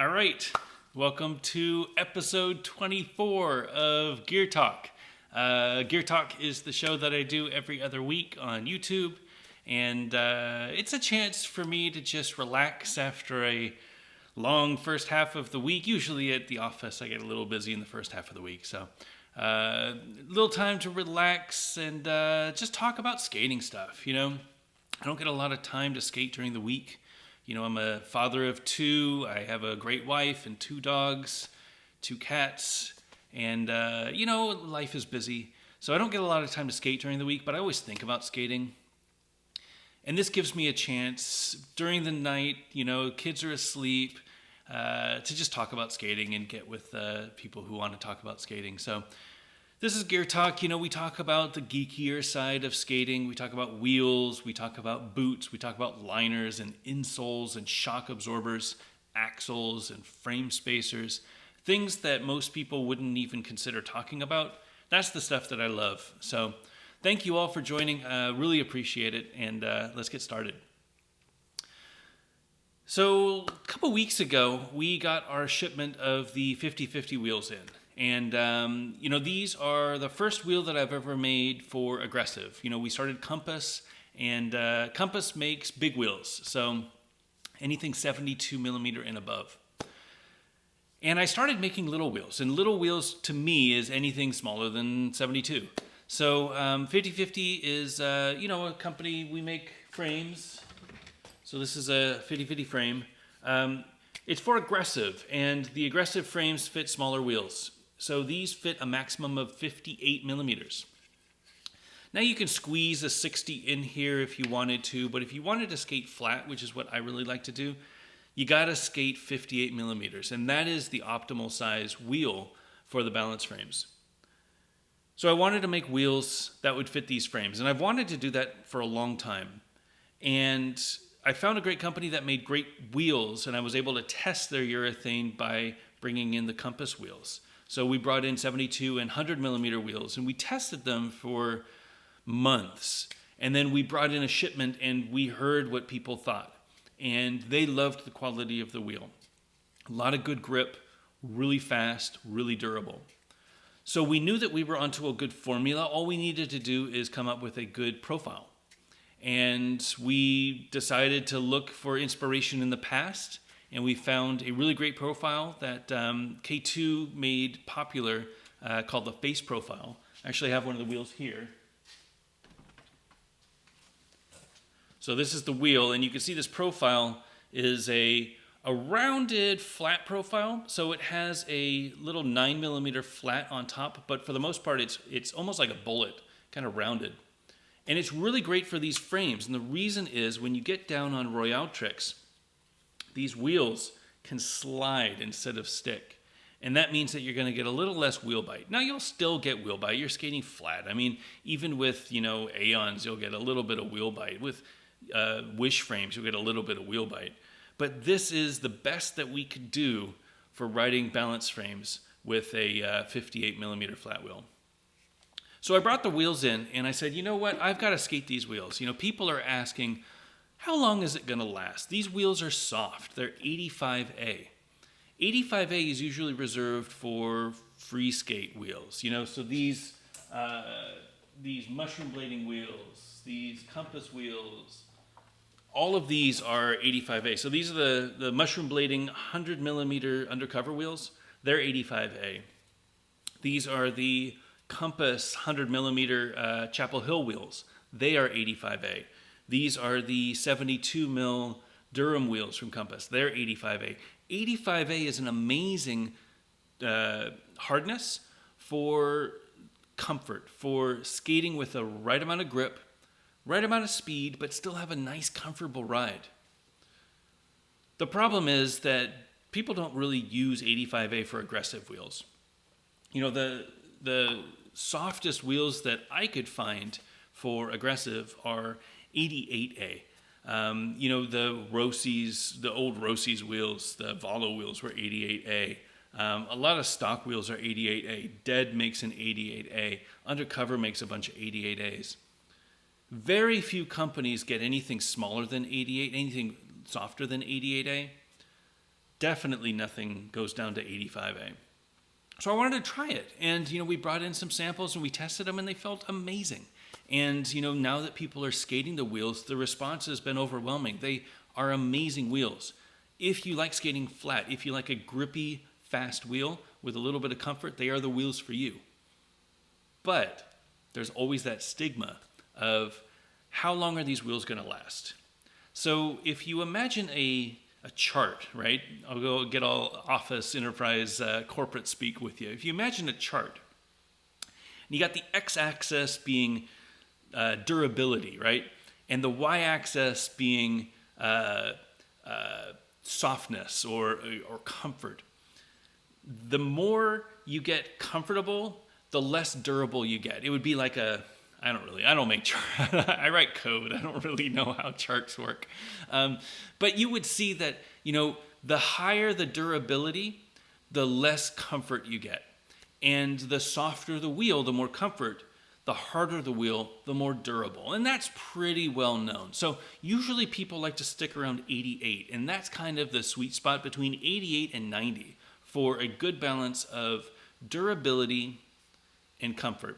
All right, welcome to episode 24 of Gear Talk. Gear Talk is the show that I do every other week on YouTube, and it's a chance for me to just relax after a long first half of the week. Usually at the office, I get a little busy in the first half of the week, so little time to relax and just talk about skating stuff. I don't get a lot of time to skate during the week. I'm a father of two. I have a great wife and two dogs, two cats, and, life is busy. So I don't get a lot of time to skate during the week, but I always think about skating. And this gives me a chance during the night, kids are asleep, to just talk about skating and get with people who want to talk about skating. So this is Gear Talk. We talk about the geekier side of skating. We talk about wheels. We talk about boots. We talk about liners and insoles and shock absorbers, axles and frame spacers, things that most people wouldn't even consider talking about. That's the stuff that I love. So thank you all for joining. Really appreciate it. And let's get started. So a couple weeks ago, we got our shipment of the 50/50 wheels in. And, these are the first wheel that I've ever made for aggressive. We started Compass, and Compass makes big wheels, so anything 72 millimeter and above. And I started making little wheels, and little wheels to me is anything smaller than 72. So 50/50 is, a company, we make frames. So this is a 50/50 frame. It's for aggressive, and the aggressive frames fit smaller wheels. So these fit a maximum of 58 millimeters. Now you can squeeze a 60 in here if you wanted to, but if you wanted to skate flat, which is what I really like to do, you gotta skate 58 millimeters, and that is the optimal size wheel for the balance frames. So I wanted to make wheels that would fit these frames, and I've wanted to do that for a long time. And I found a great company that made great wheels, and I was able to test their urethane by bringing in the Compass wheels. So we brought in 72 and 100 millimeter wheels, and we tested them for months. And then we brought in a shipment, and we heard what people thought. And they loved the quality of the wheel. A lot of good grip, really fast, really durable. So we knew that we were onto a good formula. All we needed to do is come up with a good profile. And we decided to look for inspiration in the past, and we found a really great profile that K2 made popular called the face profile. I actually have one of the wheels here. So this is the wheel, and you can see this profile is a rounded flat profile. So it has a little 9 millimeter flat on top, but for the most part it's almost like a bullet, kind of rounded. And it's really great for these frames, and the reason is when you get down on Royale tricks, these wheels can slide instead of stick. And that means that you're going to get a little less wheel bite. Now, you'll still get wheel bite. You're skating flat. I mean, even with, Aeons, you'll get a little bit of wheel bite. With Wish frames, you'll get a little bit of wheel bite. But this is the best that we could do for riding balance frames with a 58 millimeter flat wheel. So I brought the wheels in, and I said, you know what? I've got to skate these wheels. People are asking, how long is it going to last? These wheels are soft. They're 85A. 85A is usually reserved for free skate wheels. So these mushroom blading wheels, these compass wheels, all of these are 85A. So these are the mushroom blading 100 millimeter undercover wheels. They're 85A. These are the Compass 100 millimeter Chapel Hill wheels. They are 85A. These are the 72 mil Durham wheels from Compass. They're 85A. 85A is an amazing hardness for comfort, for skating with the right amount of grip, right amount of speed, but still have a nice, comfortable ride. The problem is that people don't really use 85A for aggressive wheels. The softest wheels that I could find for aggressive are 88A. The Rossi's, the old Rossi's wheels, the Valo wheels were 88A. A lot of stock wheels are 88A. Dead makes an 88A. Undercover makes a bunch of 88As. Very few companies get anything smaller than 88, anything softer than 88A. definitely nothing goes down to 85A. So I wanted to try it. And, we brought in some samples and we tested them and they felt amazing. And, now that people are skating the wheels, the response has been overwhelming. They are amazing wheels. If you like skating flat, if you like a grippy, fast wheel with a little bit of comfort, they are the wheels for you. But there's always that stigma of how long are these wheels going to last? So if you imagine a chart, right? I'll go get all office, enterprise, corporate speak with you. If you imagine a chart, and you got the x-axis being durability, right? And the y-axis being softness or comfort. The more you get comfortable, the less durable you get. It would be like I don't make charts. I write code. I don't really know how charts work. But you would see that, the higher the durability, the less comfort you get. And the softer the wheel, the more comfort. The harder the wheel, the more durable. And that's pretty well known. So usually people like to stick around 88. And that's kind of the sweet spot between 88 and 90 for a good balance of durability and comfort.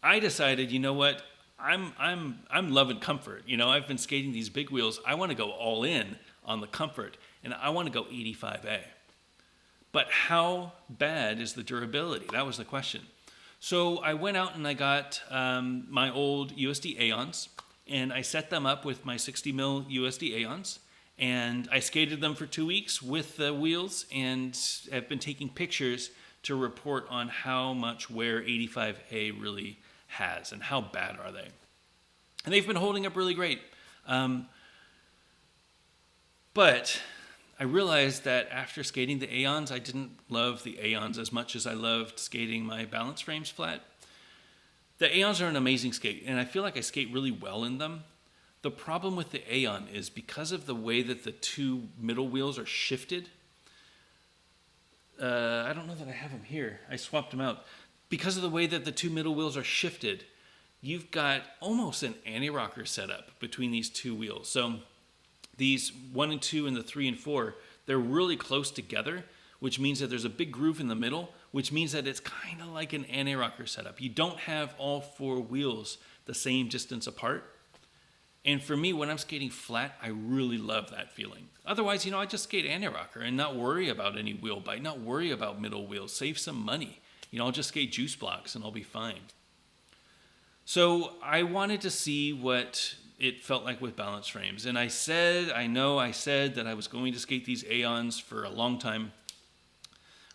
I decided, you know what? I'm loving comfort. I've been skating these big wheels. I want to go all in on the comfort, and I want to go 85A. But how bad is the durability? That was the question. So I went out and I got my old USD Aeons, and I set them up with my 60 mil USD Aeons, and I skated them for 2 weeks with the wheels, and have been taking pictures to report on how much wear 85A really has and how bad are they. And they've been holding up really great. But I realized that after skating the Aeons, I didn't love the Aeons as much as I loved skating my balance frames flat. The Aeons are an amazing skate, and I feel like I skate really well in them. The problem with the Aeon is because of the way that the two middle wheels are shifted. I don't know that I have them here. I swapped them out. Because of the way that the two middle wheels are shifted, you've got almost an anti-rocker setup between these two wheels. So these 1 and 2 and the 3 and 4, they're really close together, which means that there's a big groove in the middle, which means that it's kind of like an anti-rocker setup. You don't have all 4 wheels the same distance apart. And for me, when I'm skating flat, I really love that feeling. Otherwise, I just skate anti-rocker and not worry about any wheel bite, not worry about middle wheels, save some money. I'll just skate juice blocks and I'll be fine. So I wanted to see what it felt like with balance frames. And I said that I was going to skate these Aeons for a long time.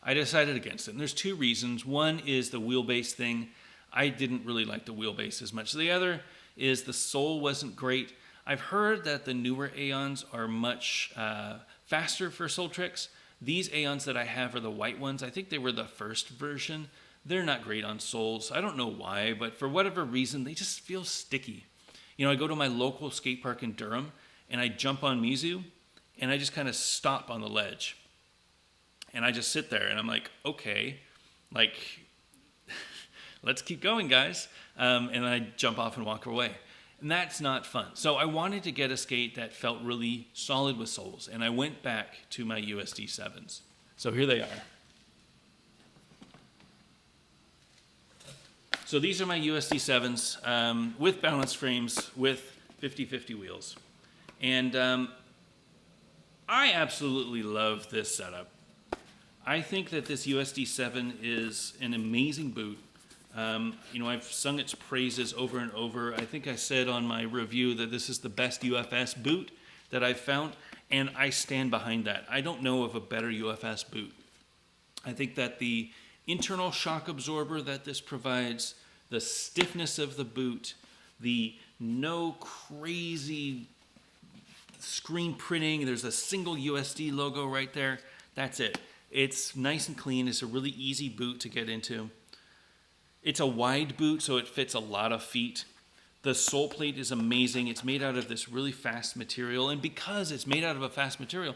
I decided against it. And there's 2 reasons. One is the wheelbase thing. I didn't really like the wheelbase as much. The other is the sole wasn't great. I've heard that the newer Aeons are much faster for sole tricks. These Aeons that I have are the white ones. I think they were the first version. They're not great on soles. I don't know why, but for whatever reason, they just feel sticky. I go to my local skate park in Durham, and I jump on Mizu, and I just kind of stop on the ledge. And I just sit there, and I'm like, okay, let's keep going, guys. And then I jump off and walk away. And that's not fun. So I wanted to get a skate that felt really solid with soles. And I went back to my USD 7s. So here they are. So these are my USD 7s with balance frames with 50/50 wheels. And I absolutely love this setup. I think that this USD 7 is an amazing boot. I've sung its praises over and over. I think I said on my review that this is the best UFS boot that I've found, and I stand behind that. I don't know of a better UFS boot. I think that the internal shock absorber that this provides, the stiffness of the boot, the no crazy screen printing, there's a single USD logo right there, that's it. It's nice and clean. It's a really easy boot to get into. It's a wide boot, so it fits a lot of feet. The sole plate is amazing. It's made out of this really fast material, and because it's made out of a fast material,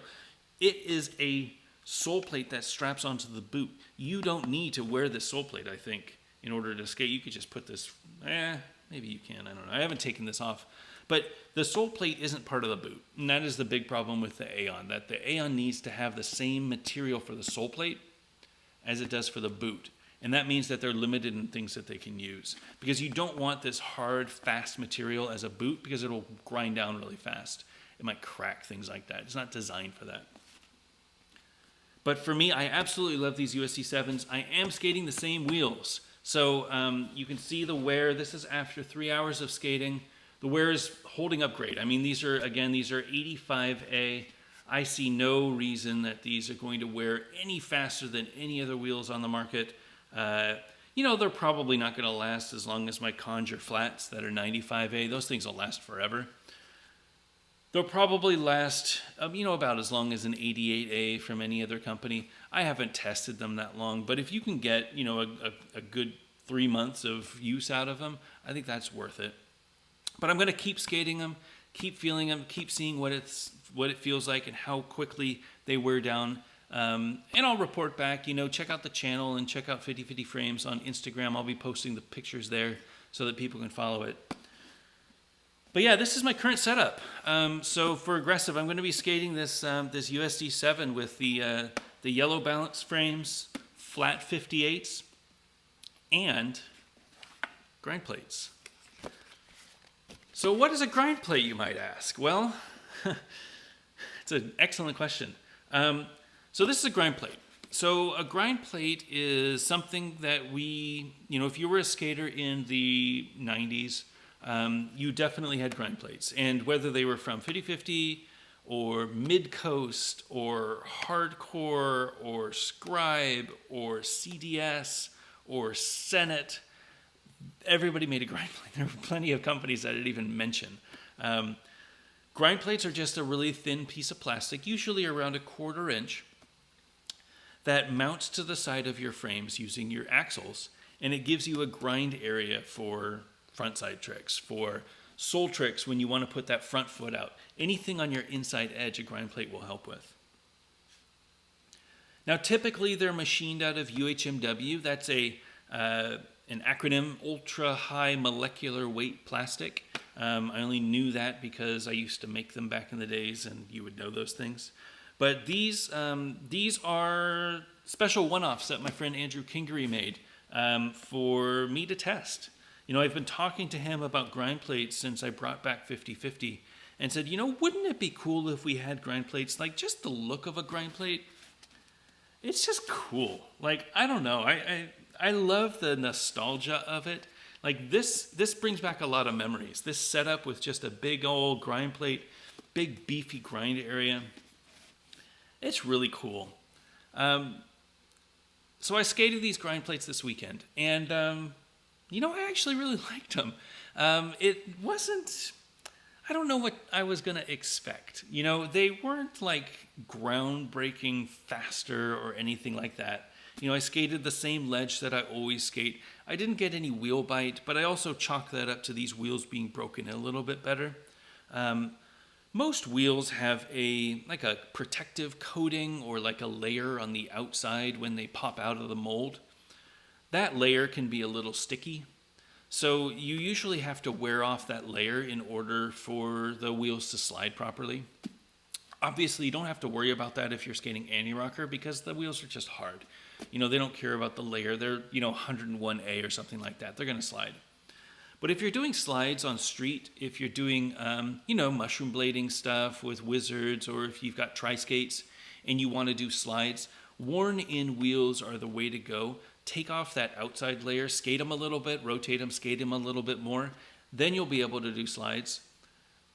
it is a sole plate that straps onto the boot. You don't need to wear this sole plate, I think, in order to skate. You could just put this, maybe you can, I don't know. I haven't taken this off. But the sole plate isn't part of the boot, and that is the big problem with the Aeon, that the Aeon needs to have the same material for the sole plate as it does for the boot. And that means that they're limited in things that they can use. Because you don't want this hard, fast material as a boot because it'll grind down really fast. It might crack, things like that. It's not designed for that. But for me, I absolutely love these USD 7s. I am skating the same wheels. So you can see the wear. This is after 3 hours of skating. The wear is holding up great. I mean, these are 85A. I see no reason that these are going to wear any faster than any other wheels on the market. They're probably not going to last as long as my Conjure flats that are 95A. Those things will last forever. They'll probably last, about as long as an 88A from any other company. I haven't tested them that long, but if you can get, a good 3 months of use out of them, I think that's worth it. But I'm going to keep skating them, keep feeling them, keep seeing what it feels like and how quickly they wear down. And I'll report back, check out the channel and check out Fatih Frames on Instagram. I'll be posting the pictures there so that people can follow it. But yeah, this is my current setup. So for aggressive, I'm going to be skating this USD 7 with the yellow balance frames, flat 58s, and grind plates. So what is a grind plate, you might ask? Well, it's an excellent question. So this is a grind plate. So a grind plate is something that if you were a skater in the 90s, you definitely had grind plates. And whether they were from 50/50 or mid-coast or hardcore or scribe or CDS or Senate, everybody made a grind plate. There were plenty of companies that I didn't even mention. Grind plates are just a really thin piece of plastic, usually around 1/4 inch, that mounts to the side of your frames using your axles, and it gives you a grind area for front side tricks, for sole tricks when you want to put that front foot out. Anything on your inside edge, a grind plate will help with. Now, typically they're machined out of UHMW. That's an acronym, ultra high molecular weight plastic. I only knew that because I used to make them back in the days, and you would know those things. But these are special one-offs that my friend Andrew Kingery made for me to test. I've been talking to him about grind plates since I brought back 50/50 and said, wouldn't it be cool if we had grind plates? Like, just the look of a grind plate, it's just cool. Like, I don't know. I love the nostalgia of it. Like, this brings back a lot of memories. This setup with just a big old grind plate, big beefy grind area. It's really cool. So I skated these grind plates this weekend, and I actually really liked them. It wasn't, I don't know what I was going to expect. They weren't like groundbreaking faster or anything like that. I skated the same ledge that I always skate. I didn't get any wheel bite, but I also chalked that up to these wheels being broken a little bit better. Most wheels have a protective coating or like a layer on the outside when they pop out of the mold. That layer can be a little sticky, so you usually have to wear off that layer in order for the wheels to slide properly. Obviously, you don't have to worry about that if you're skating anti-rocker because the wheels are just hard. They don't care about the layer. They're, 101A or something like that. They're going to slide. But if you're doing slides on street, if you're doing, mushroom blading stuff with wizards, or if you've got tri-skates and you want to do slides, worn-in wheels are the way to go. Take off that outside layer, skate them a little bit, rotate them, skate them a little bit more. Then you'll be able to do slides.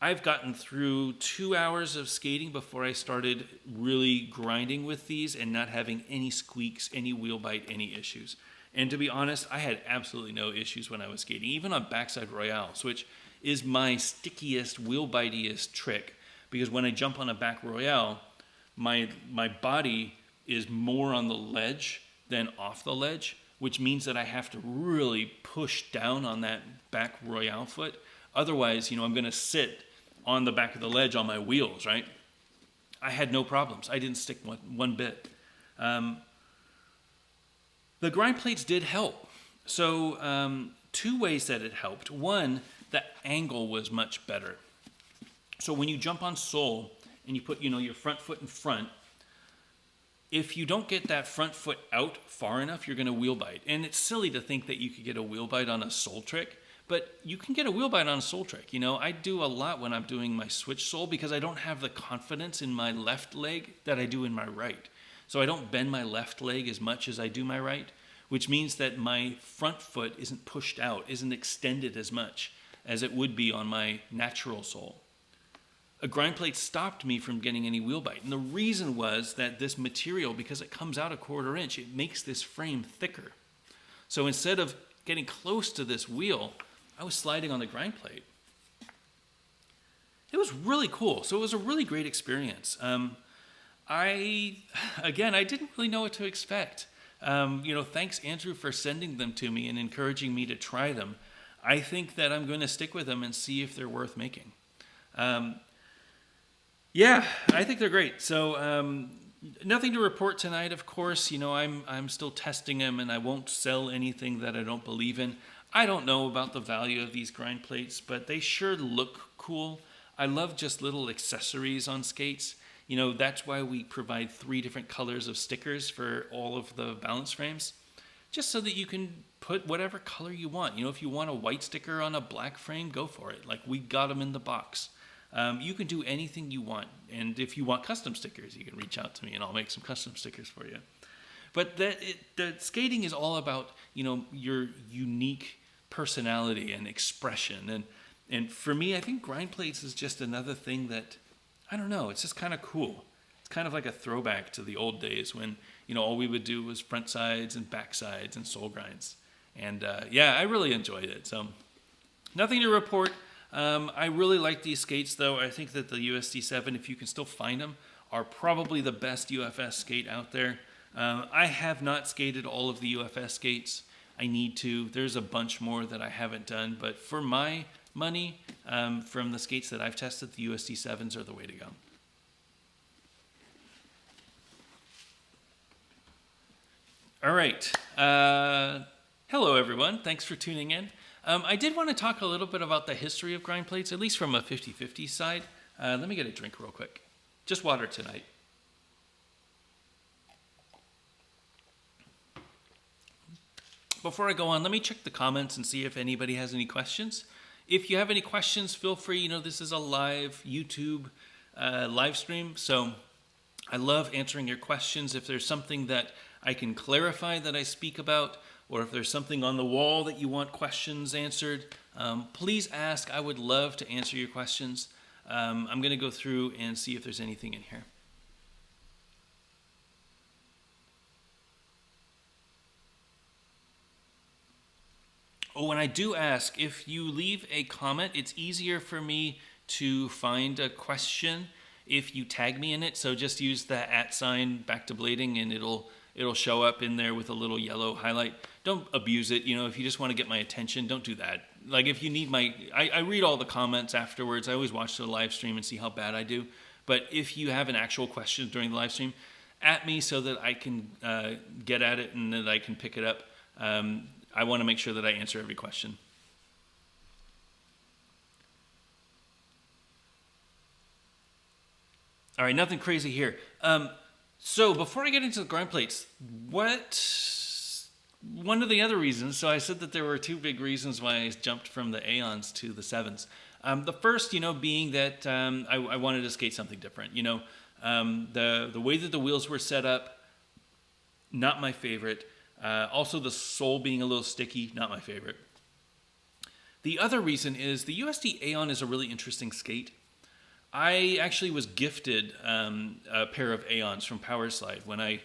I've gotten through 2 hours of skating before I started really grinding with these and not having any squeaks, any wheel bite, any issues. And to be honest, I had absolutely no issues when I was skating, even on backside royales, which is my stickiest, wheel bitiest trick. Because when I jump on a back royale, my body is more on the ledge than off the ledge, which means that I have to really push down on that back royale foot. Otherwise, I'm going to sit on the back of the ledge on my wheels, right? I had no problems. I didn't stick one bit. The grind plates did help. So 2 ways that it helped. One, the angle was much better. So when you jump on sole and you put, your front foot in front, if you don't get that front foot out far enough, you're going to wheel bite. And it's silly to think that you could get a wheel bite on a sole trick, but you can get a wheel bite on a sole trick. I do a lot when I'm doing my switch sole because I don't have the confidence in my left leg that I do in my right. So I don't bend my left leg as much as I do my right, which means that my front foot isn't pushed out, isn't extended as much as it would be on my natural sole. A grind plate stopped me from getting any wheel bite. And the reason was that this material, because it comes out a 1/4 inch, it makes this frame thicker. So instead of getting close to this wheel, I was sliding on the grind plate. It was really cool. So it was a really great experience. I didn't really know what to expect. Thanks, Andrew, for sending them to me and encouraging me to try them. I think that I'm going to stick with them and see if they're worth making. Yeah, I think they're great. So nothing to report tonight, of course. I'm still testing them, and I won't sell anything that I don't believe in. I don't know about the value of these grind plates, but they sure look cool. I love just little accessories on skates. That's why we provide 3 different colors of stickers for all of the balance frames, just so that you can put whatever color you want. If you want a white sticker on a black frame, go for it. Like, we got them in the box. You can do anything you want. And if you want custom stickers, you can reach out to me and I'll make some custom stickers for you. But the skating is all about, your unique personality and expression. And for me, I think grind plates is just another thing that, I don't know, it's just kind of cool. It's kind of like a throwback to the old days when, all we would do was front sides and back sides and sole grinds. And I really enjoyed it. So nothing to report. I really like these skates, though. I think that the USD7, if you can still find them, are probably the best UFS skate out there. I have not skated all of the UFS skates. I need to. There's a bunch more that I haven't done, but for my money, from the skates that I've tested, the USD7s are the way to go. All right. Hello, everyone. Thanks for tuning in. I did want to talk a little bit about the history of grind plates, at least from a 50/50 side. Let me get a drink real quick. Just water tonight. Before I go on, let me check the comments and see if anybody has any questions. If you have any questions, feel free. This is a live YouTube live stream, so I love answering your questions. If there's something that I can clarify that I speak about, or if there's something on the wall that you want questions answered, please ask. I would love to answer your questions. I'm going to go through and see if there's anything in here. Oh, and I do ask, if you leave a comment, it's easier for me to find a question if you tag me in it. So just use the @ back to blading and it'll show up in there with a little yellow highlight. Don't abuse it. If you just want to get my attention, don't do that. Like, if you need I read all the comments afterwards. I always watch the live stream and see how bad I do. But if you have an actual question during the live stream, at me so that I can get at it and that I can pick it up. I want to make sure that I answer every question. All right, nothing crazy here. So before I get into the grind plates, one of the other reasons, so I said that there were 2 big reasons why I jumped from the Aeons to the 7s. The first, being that I wanted to skate something different. The way that the wheels were set up, not my favorite. Also, the sole being a little sticky, not my favorite. The other reason is the USD Aeon is a really interesting skate. I actually was gifted a pair of Aeons from Powerslide when I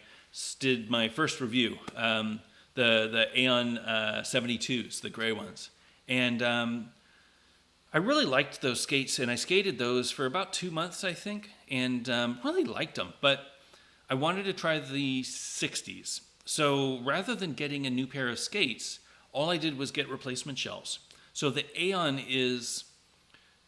did my first review, the Aeon 72s, the gray ones. And I really liked those skates, and I skated those for about 2 months, I think, and really liked them. But I wanted to try the 60s. So rather than getting a new pair of skates, all I did was get replacement shells. So the Aeon is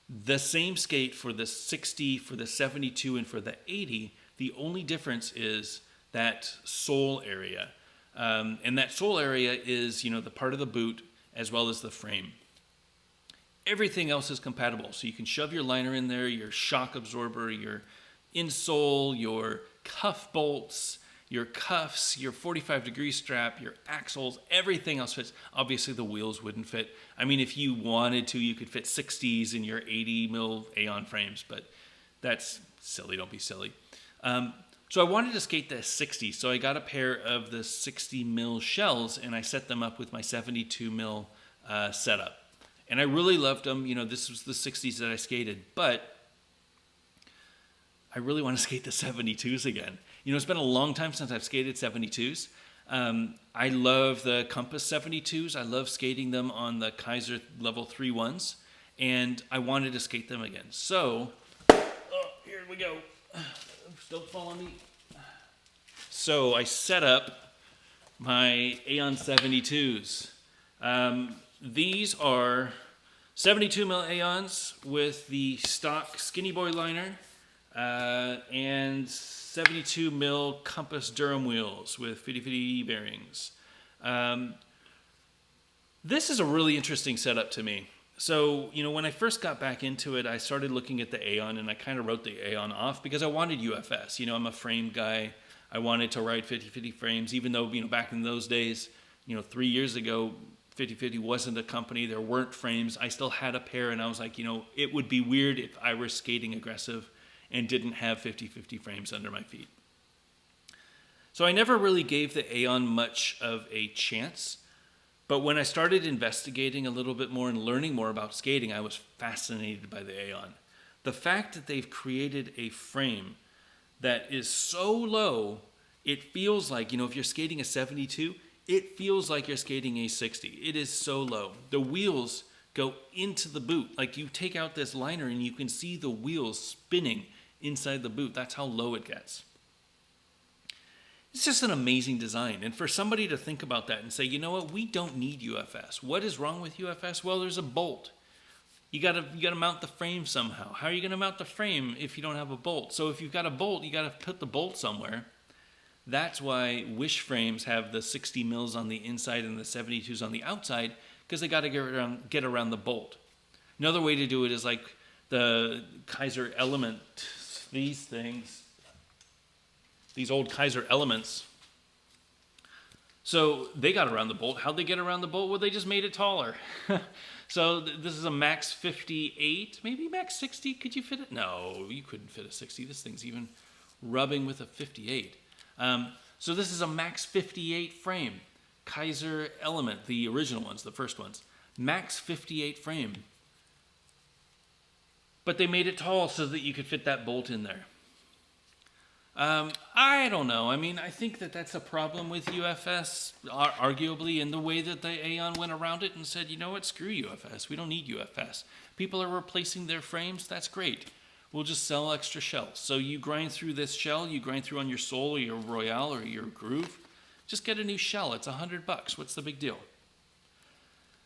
the same skate for the 60, for the 72, and for the 80. The only difference is that sole area. And that sole area is, the part of the boot as well as the frame. everything else is compatible. So you can shove your liner in there, your shock absorber, your insole, your cuff bolts, your cuffs, your 45-degree strap, your axles, everything else fits. Obviously, the wheels wouldn't fit. I mean, if you wanted to, you could fit 60s in your 80 mil Aeon frames, but that's silly. Don't be silly. So I wanted to skate the 60, so I got a pair of the 60 mil shells, and I set them up with my 72 mil setup. And I really loved them. You know, this was the 60s that I skated, but I really want to skate the 72s again. You know, it's been a long time since I've skated 72s. I love the Compass 72s. I love skating them on the Kaiser level 3 ones, and I wanted to skate them again. So, here we go. Don't fall on me. So I set up my Aeon 72s. These are 72 mil Aeons with the stock Skinny Boy liner and 72 mil Compass Durham wheels with 50-50 bearings. This is a really interesting setup to me. So, you know, when I first got back into it, I started looking at the Aeon, and I kind of wrote the Aeon off because I wanted UFS. You know, I'm a frame guy. I wanted to ride 50-50 frames, even though, you know, back in those days, you know, 3 years ago, 50-50 wasn't a company. There weren't frames. I still had a pair, and I was like, you know, it would be weird if I were skating aggressive and didn't have 50-50 frames under my feet. So I never really gave the Aeon much of a chance. But when I started investigating a little bit more and learning more about skating, I was fascinated by the Aeon. The fact that they've created a frame that is so low, it feels like, you know, if you're skating a 72, it feels like you're skating a 60. It is so low. The wheels go into the boot. Like, you take out this liner and you can see the wheels spinning inside the boot. That's how low it gets. It's just an amazing design. And for somebody to think about that and say, you know what, we don't need UFS. What is wrong with UFS? Well, there's a bolt. You gotta mount the frame somehow. How are you gonna mount the frame if you don't have a bolt? So if you've got a bolt, you gotta put the bolt somewhere. That's why Wish frames have the 60 mils on the inside and the 72s on the outside, because they gotta get around the bolt. Another way to do it is like the Kaiser Element, these things. These old Kaiser Elements. So they got around the bolt. How'd they get around the bolt? Well, they just made it taller. So this is a max 58, maybe max 60. Could you fit it? No, you couldn't fit a 60. This thing's even rubbing with a 58. So this is a max 58 frame. Kaiser Element, the original ones, the first ones. Max 58 frame. But they made it tall so that you could fit that bolt in there. I don't know. I mean, I think that that's a problem with UFS, arguably, in the way that the Aeon went around it and said, you know what, screw UFS. We don't need UFS. People are replacing their frames. That's great. We'll just sell extra shells. So you grind through this shell, you grind through on your Soul or your Royale or your Groove. Just get a new shell. It's $100. What's the big deal?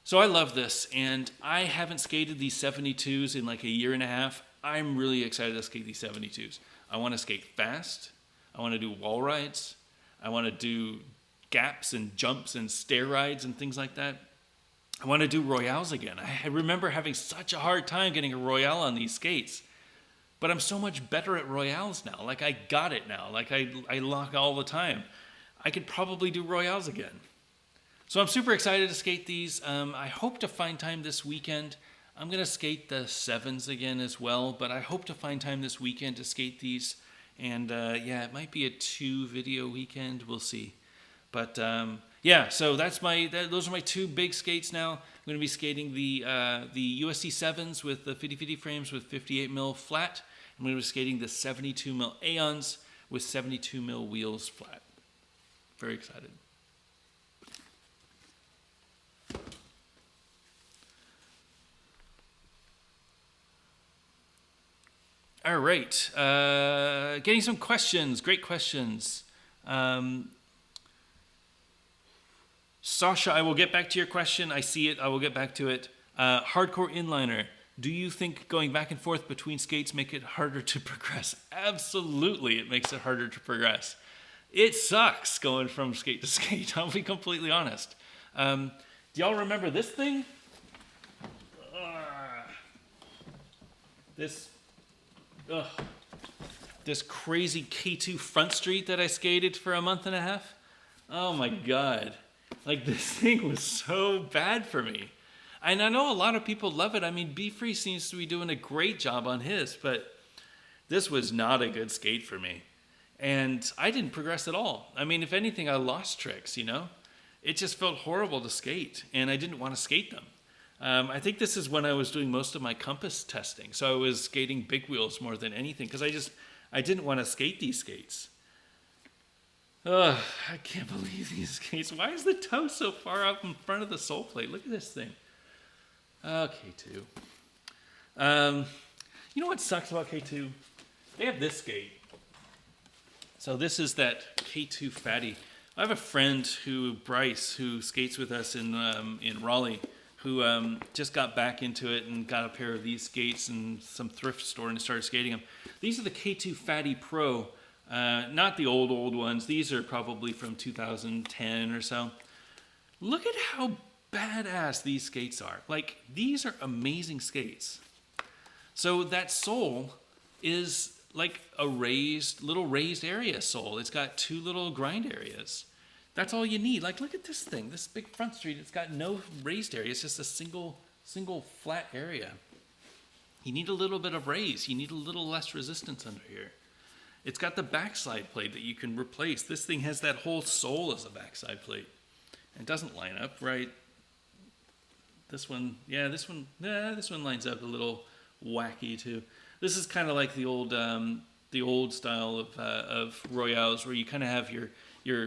So I love this, and I haven't skated these 72s in like a year and a half. I'm really excited to skate these 72s. I want to skate fast. I want to do wall rides. I want to do gaps and jumps and stair rides and things like that. I want to do Royales again. I remember having such a hard time getting a Royale on these skates. But I'm so much better at Royales now. Like, I got it now. Like, I lock all the time. I could probably do Royales again. So I'm super excited to skate these. I hope to find time this weekend. I'm going to skate the 7s again as well, but I hope to find time this weekend to skate these. And yeah, it might be a 2-video weekend. We'll see. But yeah, so those are my 2 big skates now. I'm going to be skating the USD 7s with the 50-50 frames with 58 mil flat. I'm going to be skating the 72 mil Aeons with 72 mil wheels flat. Very excited. All right, getting some questions, great questions. Sasha, I will get back to your question. I see it, I will get back to it. Hardcore inliner, do you think going back and forth between skates make it harder to progress? Absolutely, it makes it harder to progress. It sucks going from skate to skate, I'll be completely honest. Do y'all remember this thing? this, ugh, this crazy K2 front street that I skated for a month and a half. Oh my God. Like, this thing was so bad for me. And I know a lot of people love it. I mean, Be Free seems to be doing a great job on his, but this was not a good skate for me. And I didn't progress at all. I mean, if anything, I lost tricks, you know? It just felt horrible to skate, and I didn't want to skate them. I think this is when I was doing most of my compass testing. So I was skating big wheels more than anything, because I didn't want to skate these skates. Ugh, I can't believe these skates. Why is the toe so far up in front of the sole plate? Look at this thing. K2. You know what sucks about K2? They have this skate. So this is that K2 Fatty. I have a friend Bryce, who skates with us in Raleigh, who just got back into it and got a pair of these skates in some thrift store and started skating them. These are the K2 Fatih Pro, not the old ones. These are probably from 2010 or so. Look at how badass these skates are. Like, these are amazing skates. So that sole is like a little raised area sole. It's got two little grind areas. That's all you need. Like, look at this thing, this big front street. It's got no raised area. It's just a single flat area. You need a little bit of raise. You need a little less resistance under here. It's got the backside plate that you can replace. This thing has that whole sole as a backside plate. It doesn't line up right. This one lines up a little wacky too. This is kind of like the old style of Royales, where you kind of have your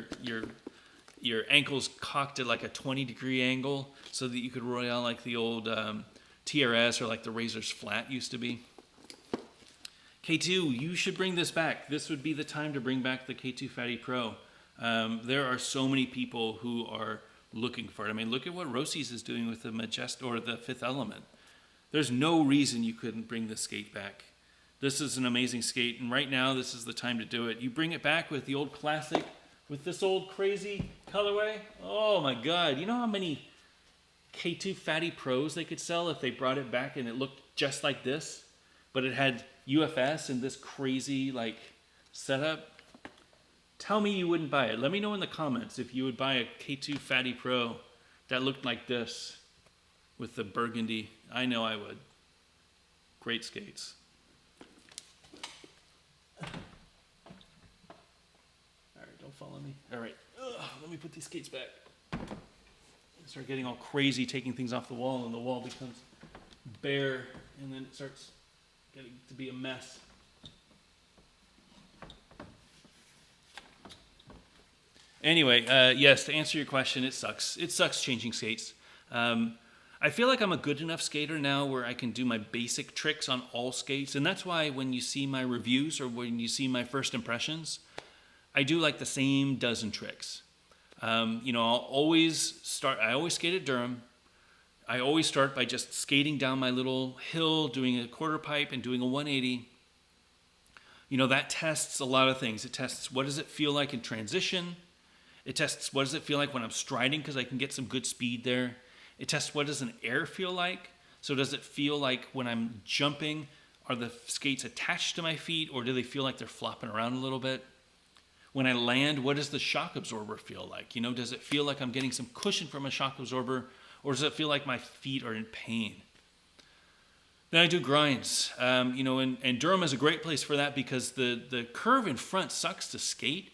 ankles cocked at like a 20-degree angle, so that you could Royale like the old TRS or like the Razor's Flat used to be. K2, you should bring this back. This would be the time to bring back the K2 Fatih Pro. There are so many people who are looking for it. I mean, look at what Rossi's is doing with the Majestic or the Fifth Element. There's no reason you couldn't bring this skate back. This is an amazing skate, and right now this is the time to do it. You bring it back with the old classic, with this old crazy colorway. Oh my God, you know how many K2 Fatih Pros they could sell if they brought it back and it looked just like this, but it had UFS and this crazy like setup? Tell me you wouldn't buy it. Let me know in the comments if you would buy a K2 Fatih Pro that looked like this with the burgundy. I know I would. Great skates. All right, don't follow me. All right, let me put these skates back. I start getting all crazy, taking things off the wall, and the wall becomes bare, and then it starts getting to be a mess. Anyway, yes, to answer your question, it sucks. It sucks changing skates. I feel like I'm a good enough skater now where I can do my basic tricks on all skates, and that's why when you see my reviews or when you see my first impressions, I do like the same dozen tricks. I'll always start. I always skate at Durham. I always start by just skating down my little hill, doing a quarter pipe and doing a 180. That tests a lot of things. It tests what does it feel like in transition. It tests what does it feel like when I'm striding, because I can get some good speed there. It tests what does an air feel like. So does it feel like when I'm jumping, are the skates attached to my feet, or do they feel like they're flopping around a little bit? When I land, what does the shock absorber feel like? Does it feel like I'm getting some cushion from a shock absorber, or does it feel like my feet are in pain? Then I do grinds. And Durham is a great place for that because the curve in front sucks to skate,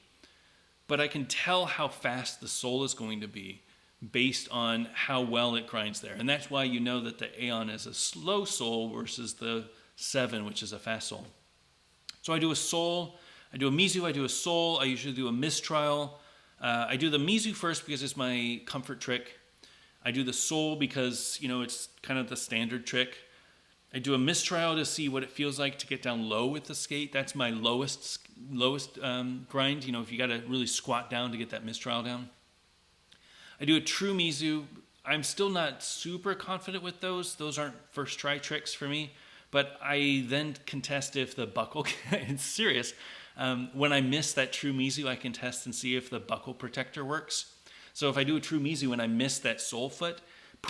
but I can tell how fast the sole is going to be based on how well it grinds there. And that's why you know that the Aeon is a slow sole versus the 7, which is a fast sole. So I do a sole, I do a Mizu, I do a sole, I usually do a mistrial. I do the Mizu first because it's my comfort trick. I do the sole because, it's kind of the standard trick. I do a mistrial to see what it feels like to get down low with the skate. That's my lowest grind, if you got to really squat down to get that mistrial down. I do a true Mizu. I'm still not super confident with those. Those aren't first try tricks for me. But I then can test if the buckle, it's serious. When I miss that true Mizu, I can test and see if the buckle protector works. So if I do a true Mizu and I miss that sole foot,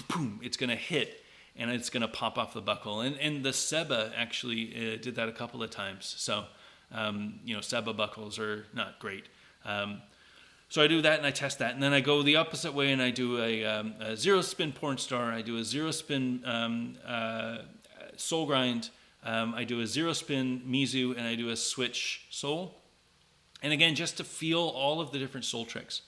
boom, it's going to hit. and it's going to pop off the buckle. And the Seba actually did that a couple of times. So, Seba buckles are not great. So I do that and I test that. And then I go the opposite way and I do a zero spin porn star. I do a zero spin soul grind. I do a zero spin Mizu, and I do a switch soul. And again, just to feel all of the different soul tricks.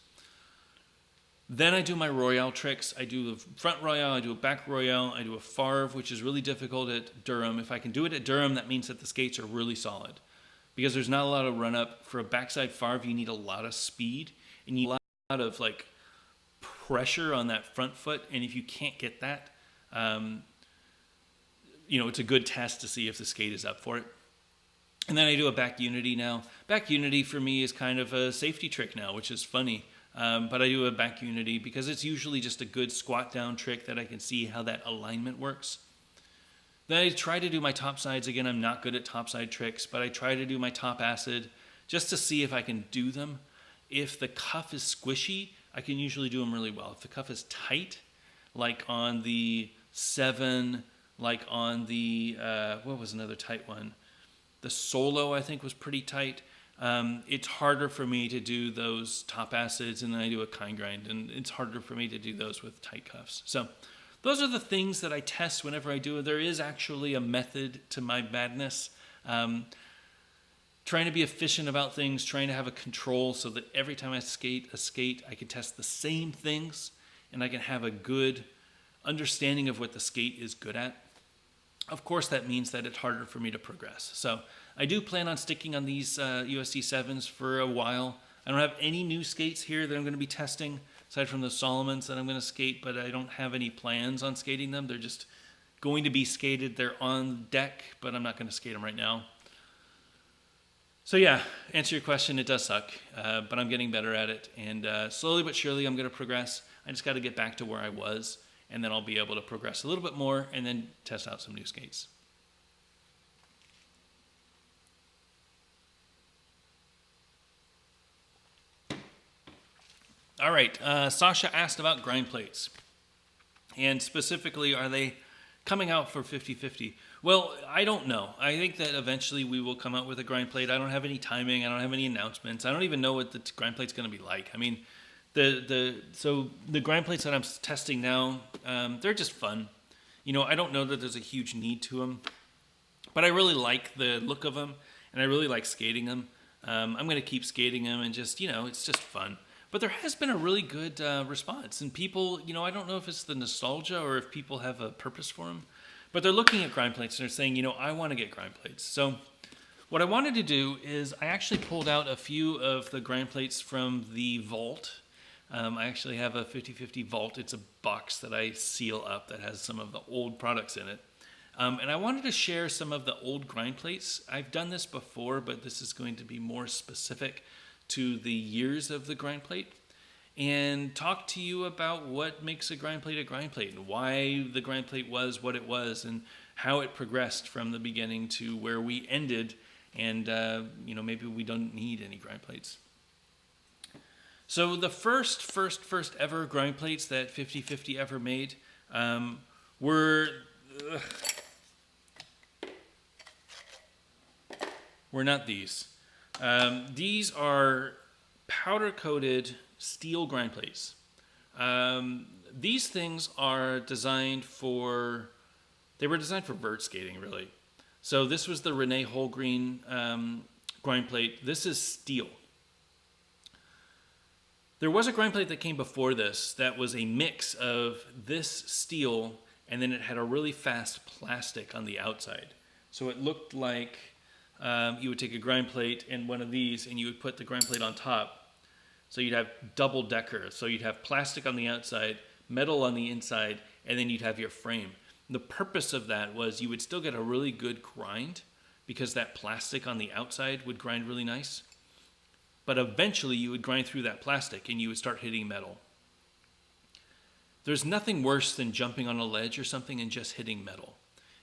Then I do my Royale tricks. I do a front Royale, I do a back Royale, I do a Farve, which is really difficult at Durham. If I can do it at Durham, that means that the skates are really solid. Because there's not a lot of run up. For a backside Farve, you need a lot of speed. And you need a lot of pressure on that front foot. And if you can't get that, it's a good test to see if the skate is up for it. And then I do a back unity now. Back unity for me is kind of a safety trick now, which is funny. But I do a back unity because it's usually just a good squat down trick that I can see how that alignment works. Then I try to do my top sides. Again, I'm not good at top side tricks, but I try to do my top acid just to see if I can do them. If the cuff is squishy, I can usually do them really well. If the cuff is tight, like on the 7, like on the, what was another tight one? The Solo, I think, was pretty tight. It's harder for me to do those top acids, and then I do a kind grind, and it's harder for me to do those with tight cuffs. So those are the things that I test whenever I do it. There is actually a method to my madness. Trying to be efficient about things, trying to have a control so that every time I skate a skate, I can test the same things, and I can have a good understanding of what the skate is good at. Of course, that means that it's harder for me to progress. So I do plan on sticking on these USD 7s for a while. I don't have any new skates here that I'm going to be testing, aside from the Solomons that I'm going to skate, but I don't have any plans on skating them. They're just going to be skated. They're on deck, but I'm not going to skate them right now. So yeah, answer your question, it does suck, but I'm getting better at it. And slowly but surely, I'm going to progress. I just got to get back to where I was, and then I'll be able to progress a little bit more and then test out some new skates. All right, Sasha asked about grind plates. And specifically, are they coming out for 50/50? Well, I don't know. I think that eventually we will come out with a grind plate. I don't have any timing. I don't have any announcements. I don't even know what the grind plate's going to be like. I mean, so the grind plates that I'm testing now, they're just fun. I don't know that there's a huge need to them, but I really like the look of them, and I really like skating them. I'm going to keep skating them, and just, it's just fun. But there has been a really good response, and people, I don't know if it's the nostalgia or if people have a purpose for them, but they're looking at grind plates and they're saying, I want to get grind plates. So what I wanted to do is I actually pulled out a few of the grind plates from the vault. I actually have a 50/50 vault. It's a box that I seal up that has some of the old products in it. And I wanted to share some of the old grind plates. I've done this before, but this is going to be more specific to the years of the grind plate, and talk to you about what makes a grind plate and why the grind plate was what it was and how it progressed from the beginning to where we ended, and maybe we don't need any grind plates. So the first ever grind plates that 50/50 ever made were not these. These are powder-coated steel grind plates. These things are designed for vert skating, really. So this was the Rene Holgreen grind plate. This is steel. There was a grind plate that came before this that was a mix of this steel, and then it had a really fast plastic on the outside. So it looked like you would take a grind plate and one of these, and you would put the grind plate on top. So you'd have double decker. So you'd have plastic on the outside, metal on the inside, and then you'd have your frame. And the purpose of that was you would still get a really good grind because that plastic on the outside would grind really nice. But eventually you would grind through that plastic and you would start hitting metal. There's nothing worse than jumping on a ledge or something and just hitting metal.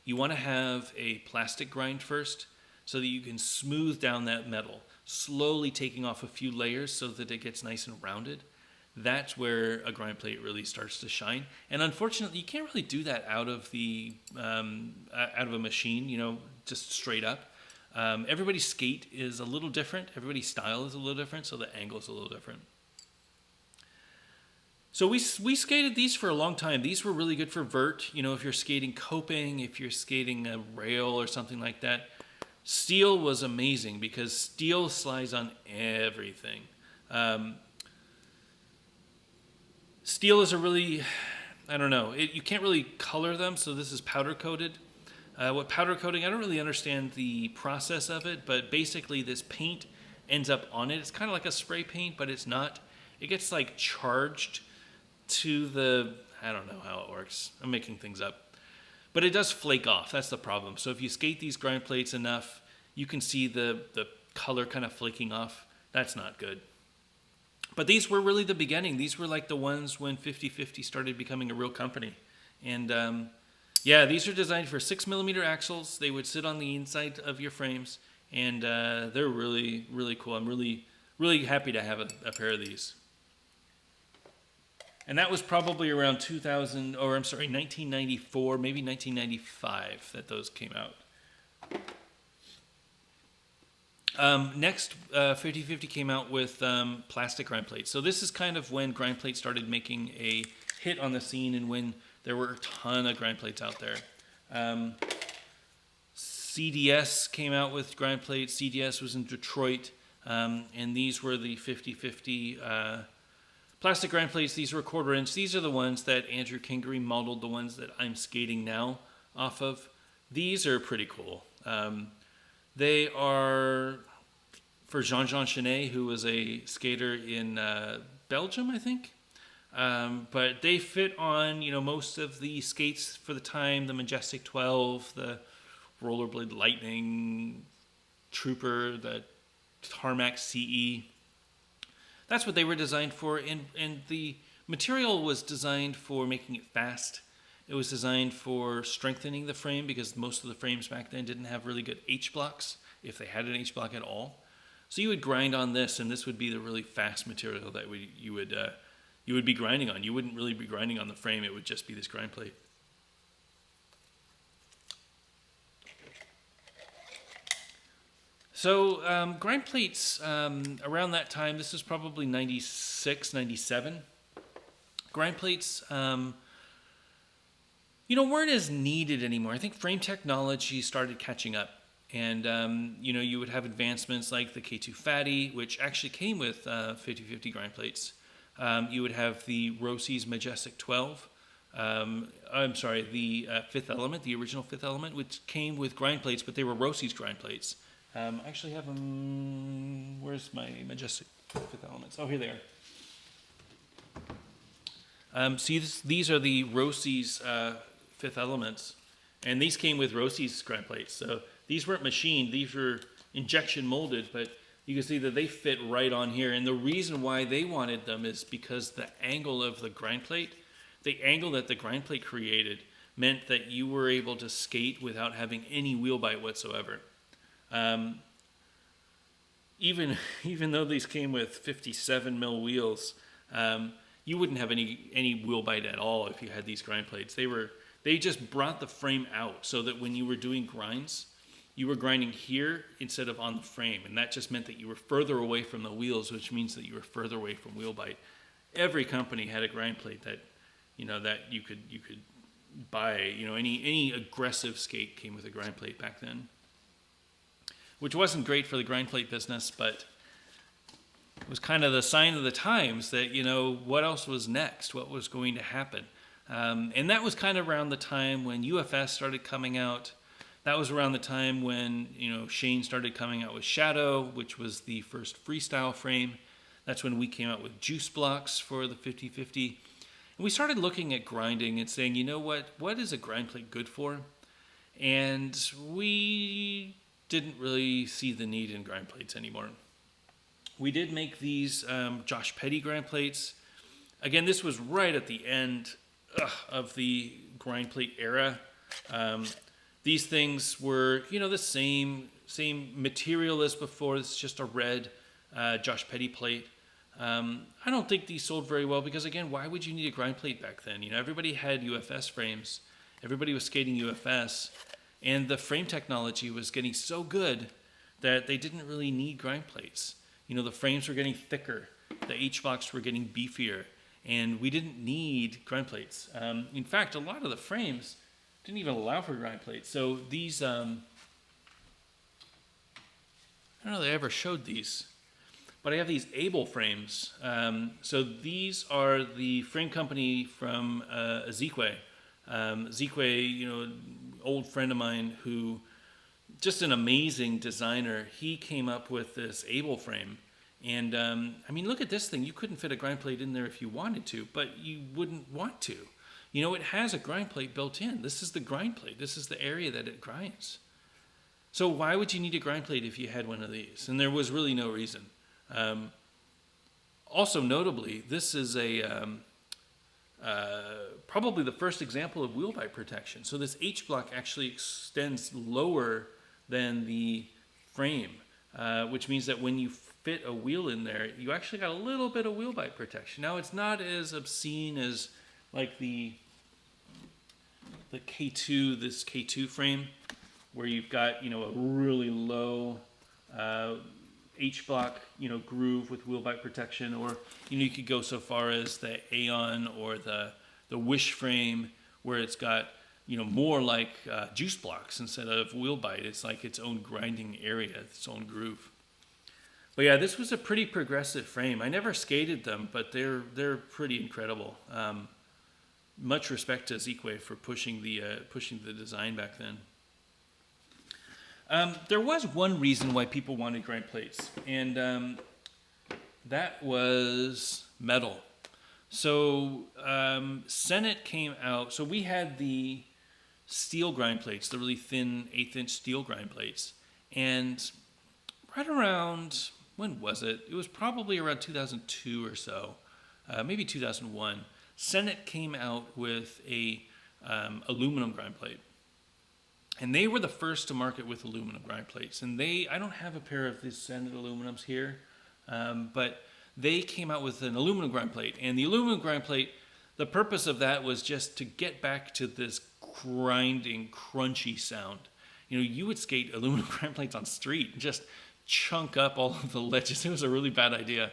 You want to have a plastic grind first so that you can smooth down that metal, slowly taking off a few layers so that it gets nice and rounded. that's where a grind plate really starts to shine. And unfortunately, you can't really do that out of a machine, just straight up. Everybody's skate is a little different. Everybody's style is a little different, so the angle is a little different. So we skated these for a long time. These were really good for vert. If you're skating coping, if you're skating a rail or something like that. Steel was amazing because steel slides on everything. Steel is a really, I don't know, you can't really color them, so this is powder coated. What powder coating, I don't really understand the process of it, but basically this paint ends up on it. It's kind of like a spray paint, but it's not. It gets like charged to I don't know how it works. I'm making things up. But it does flake off. That's the problem. So if you skate these grind plates enough, you can see the color kind of flaking off. That's not good. But these were really the beginning. These were like the ones when 50/50 started becoming a real company. And these are designed for 6mm axles. They would sit on the inside of your frames. And they're really, really cool. I'm really, really happy to have a pair of these. And that was probably around 1994, maybe 1995 that those came out. Next, 50/50 came out with plastic grind plates. So this is kind of when grind plates started making a hit on the scene and when there were a ton of grind plates out there. CDS came out with grind plates. CDS was in Detroit, and these were the 50/50 plastic grind plates. These were 1/4 inch. These are the ones that Andrew Kingery modeled, the ones that I'm skating now off of. These are pretty cool. They are for Jean-Jean Chenet, who was a skater in Belgium, I think. But they fit on, most of the skates for the time, the Majestic 12, the Rollerblade Lightning, Trooper, the Tarmac CE. That's what they were designed for, and the material was designed for making it fast. It was designed for strengthening the frame because most of the frames back then didn't have really good H-blocks, if they had an H-block at all. So you would grind on this, and this would be the really fast material that you would be grinding on. You wouldn't really be grinding on the frame. It would just be this grind plate. So grind plates around that time, this is probably 96, 97. Grind plates, weren't as needed anymore. I think frame technology started catching up. And, you would have advancements like the K2 Fatty, which actually came with 50/50 grind plates. You would have the Rossi's Majestic 12. The Fifth Element, the original Fifth Element, which came with grind plates, but they were Rossi's grind plates. I actually have them. Where's my Majestic Fifth Elements? Oh, here they are. These are the Rossi's Fifth Elements, and these came with Rossi's grind plates. So these weren't machined; these were injection molded, but you can see that they fit right on here. And the reason why they wanted them is because the angle of the grind plate, the angle that the grind plate created, meant that you were able to skate without having any wheel bite whatsoever. Even though these came with 57 mil wheels, you wouldn't have any wheel bite at all if you had these grind plates. They just brought the frame out so that when you were doing grinds, you were grinding here instead of on the frame, and that just meant that you were further away from the wheels, which means that you were further away from wheel bite. Every company had a grind plate that you could buy. Any aggressive skate came with a grind plate back then, which wasn't great for the grind plate business, but it was kind of the sign of the times that, what else was next, what was going to happen. And that was kind of around the time when UFS started coming out. That was around the time when, Shane started coming out with Shadow, which was the first freestyle frame. That's when we came out with juice blocks for the 50/50. And we started looking at grinding and saying, what is a grind plate good for? And we didn't really see the need in grind plates anymore. We did make these Josh Petty grind plates. Again, this was right at the end of the grind plate era. These things were, the same material as before. It's just a red Josh Petty plate. I don't think these sold very well because, again, why would you need a grind plate back then? Everybody had UFS frames. Everybody was skating UFS. And the frame technology was getting so good that they didn't really need grind plates. The frames were getting thicker. The H-blocks were getting beefier. And we didn't need grind plates. In fact, a lot of the frames didn't even allow for grind plates. So these, I don't know if they ever showed these, but I have these Abel Frames. So these are the frame company from Zeekway. Zeekway, old friend of mine who, just an amazing designer. He came up with this Abel frame. And, look at this thing. You couldn't fit a grind plate in there if you wanted to, but you wouldn't want to. It has a grind plate built in. This is the grind plate. This is the area that it grinds. So why would you need a grind plate if you had one of these? And there was really no reason. Also notably, this is probably the first example of wheel bite protection. So this H-block actually extends lower than the frame, which means that when you fit a wheel in there, you actually got a little bit of wheel bite protection. Now, it's not as obscene as like the K2, this K2 frame, where you've got, a really low H-block, groove with wheel bite protection, or, you could go so far as the Aeon or the Wish frame, where it's got, more like juice blocks instead of wheel bite. It's like its own grinding area, its own groove. But yeah, this was a pretty progressive frame. I never skated them, but they're pretty incredible. Much respect to Zeekway for pushing the design back then. There was one reason why people wanted grind plates, and that was metal. So Senate came out. So we had the steel grind plates, the really thin 1/8-inch steel grind plates, and right around, when was it? It was probably around 2002 or so, maybe 2001. Senate came out with a aluminum grind plate. And they were the first to market with aluminum grind plates. And I don't have a pair of these Senate aluminums here, but they came out with an aluminum grind plate. And the aluminum grind plate, the purpose of that was just to get back to this grinding, crunchy sound. You would skate aluminum grind plates on street and just chunk up all of the ledges. It was a really bad idea.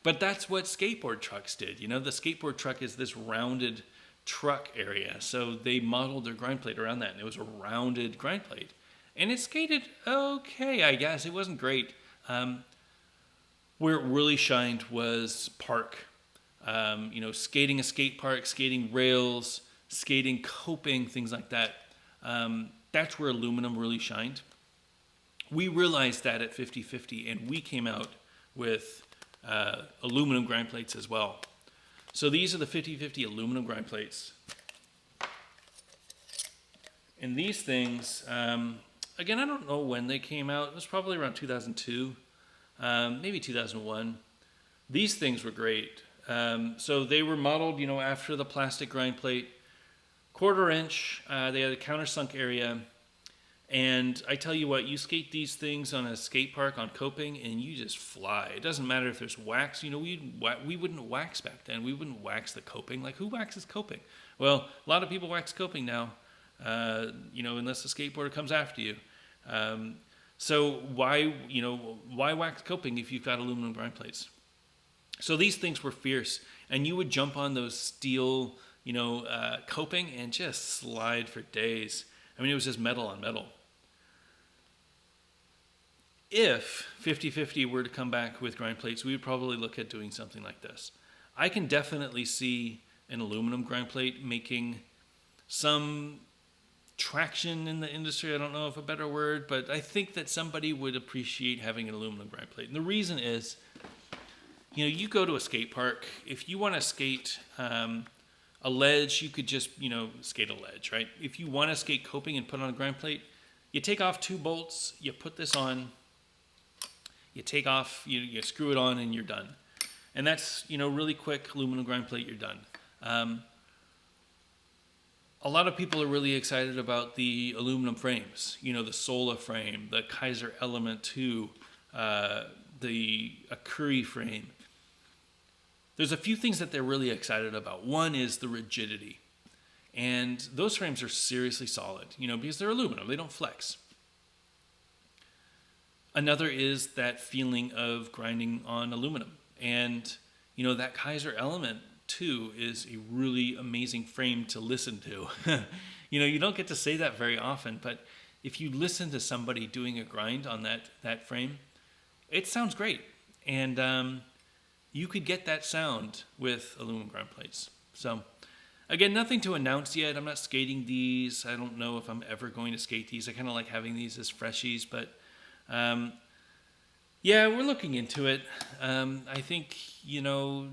But that's what skateboard trucks did. The skateboard truck is this rounded truck area. So they modeled their grind plate around that, and it was a rounded grind plate. And it skated okay, I guess. It wasn't great. Where it really shined was park. Skating a skate park, skating rails, skating coping, things like that. That's where aluminum really shined. We realized that at 50/50, and we came out with aluminum grind plates as well. So these are the 50/50 aluminum grind plates. And these things, again, I don't know when they came out. It was probably around 2002, maybe 2001. These things were great. So they were modeled, after the plastic grind plate. 1/4 inch, they had a countersunk area. And I tell you what, you skate these things on a skate park on coping, and you just fly. It doesn't matter if there's wax. We wouldn't wax back then. We wouldn't wax the coping. Like, who waxes coping? Well, a lot of people wax coping now, unless the skateboarder comes after you. So why wax coping if you've got aluminum grind plates? So these things were fierce, and you would jump on those steel, coping and just slide for days. It was just metal on metal. If 50/50 were to come back with grind plates, we would probably look at doing something like this. I can definitely see an aluminum grind plate making some traction in the industry. I don't know if a better word, but I think that somebody would appreciate having an aluminum grind plate. And the reason is, you go to a skate park, if you want to skate a ledge, you could just, skate a ledge, right? If you want to skate coping and put on a grind plate, you take off 2 bolts, you put this on, you take off, you screw it on, and you're done. And that's, really quick aluminum grind plate, you're done. A lot of people are really excited about the aluminum frames, the Sola frame, the Kaiser Element 2, the Akuri frame. There's a few things that they're really excited about. One is the rigidity. And those frames are seriously solid, because they're aluminum. They don't flex. Another is that feeling of grinding on aluminum. And, that Kaiser Element 2 is a really amazing frame to listen to. You don't get to say that very often, but if you listen to somebody doing a grind on that frame, it sounds great. And you could get that sound with aluminum grind plates. So, again, nothing to announce yet. I'm not skating these. I don't know if I'm ever going to skate these. I kind of like having these as freshies, but yeah, we're looking into it. I think,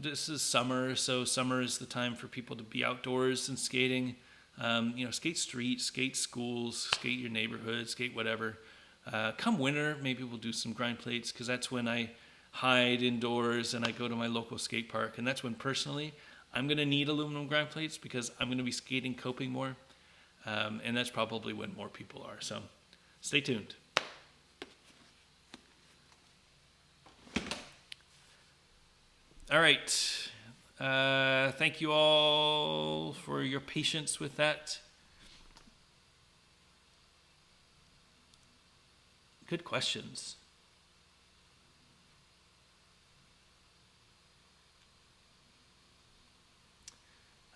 this is summer, so summer is the time for people to be outdoors and skating. Skate street, skate schools, skate your neighborhood, skate whatever. Come winter, maybe we'll do some grind plates, because that's when I hide indoors and I go to my local skate park. And that's when, personally, I'm going to need aluminum grind plates, because I'm going to be skating coping more. And that's probably when more people are. So stay tuned. All right. Thank you all for your patience with that. Good questions.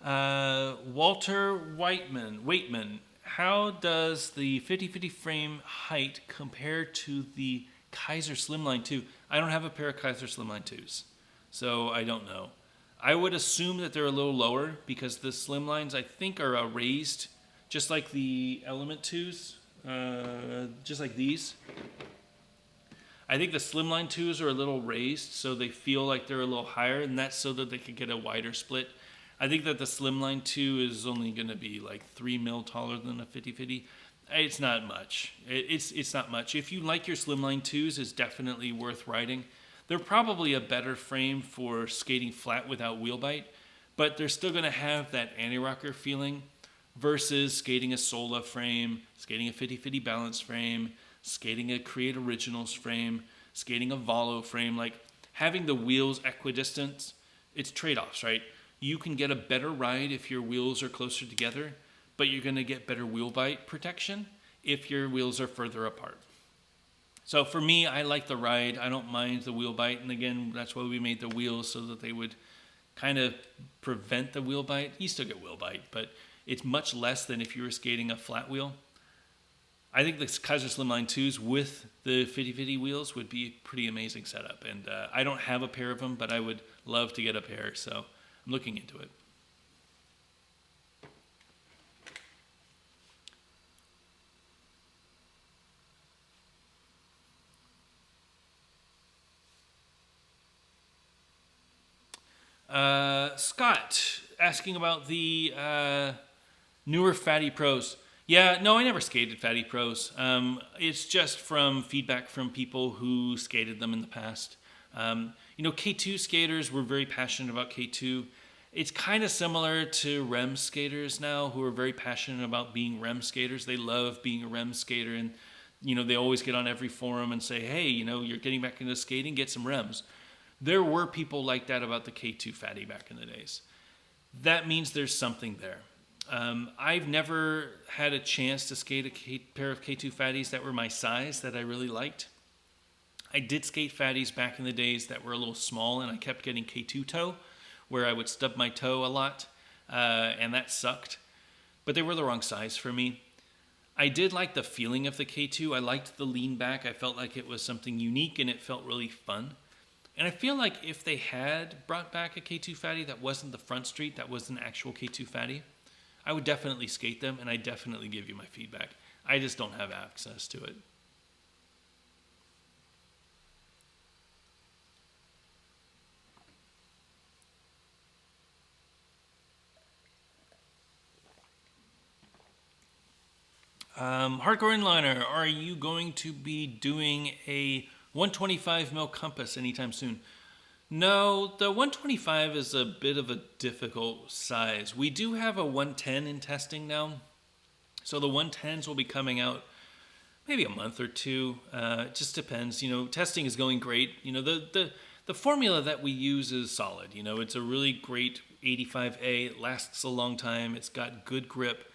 Walter Waitman, how does the 50/50 frame height compare to the Kaiser Slimline 2? I don't have a pair of Kaiser Slimline 2s, so I don't know. I would assume that they're a little lower, because the Slimlines, I think, are raised, just like the Element 2s, just like these. I think the Slimline 2s are a little raised, so they feel like they're a little higher, and that's so that they can get a wider split. I think that the Slimline 2 is only going to be like 3 mil taller than a 50/50. It's not much. It's not much. If you like your Slimline 2s, it's definitely worth riding. They're probably a better frame for skating flat without wheel bite, but they're still going to have that anti-rocker feeling versus skating a Sola frame, skating a 50/50 balance frame, skating a Create Originals frame, skating a Volo frame. Like, having the wheels equidistant, it's trade-offs, right? You can get a better ride if your wheels are closer together, but you're going to get better wheel bite protection if your wheels are further apart. So for me, I like the ride. I don't mind the wheel bite. And again, that's why we made the wheels, so that they would kind of prevent the wheel bite. You still get wheel bite, but it's much less than if you were skating a flat wheel. I think the Kaiser Slimline 2s with the 50/50 wheels would be a pretty amazing setup. And I don't have a pair of them, but I would love to get a pair. So I'm looking into it. Scott asking about the newer Fatih Pros. Yeah, no, I never skated Fatih Pros. It's just from feedback from people who skated them in the past. K2 skaters were very passionate about K2. It's kind of similar to REM skaters now, who are very passionate about being REM skaters. They love being a REM skater, and they always get on every forum and say, hey, you're getting back into skating, get some REMs. There were people like that about the K2 Fatih back in the days. That means there's something there. I've never had a chance to skate a pair of K2 Fatties that were my size that I really liked. I did skate Fatties back in the days that were a little small, and I kept getting K2 toe, where I would stub my toe a lot, and that sucked. But they were the wrong size for me. I did like the feeling of the K2. I liked the lean back. I felt like it was something unique, and it felt really fun. And I feel like if they had brought back a K2 Fatty that wasn't the front street, that was an actual K2 Fatty, I would definitely skate them, and I'd definitely give you my feedback. I just don't have access to it. Hardcore Inliner, are you going to be doing a 125 mil compass anytime soon? No, the 125 is a bit of a difficult size. We do have a 110 in testing now. So the 110s will be coming out maybe a month or two. It just depends. Testing is going great. The the formula that we use is solid. You know, it's a really great 85A. It lasts a long time. It's got good grip.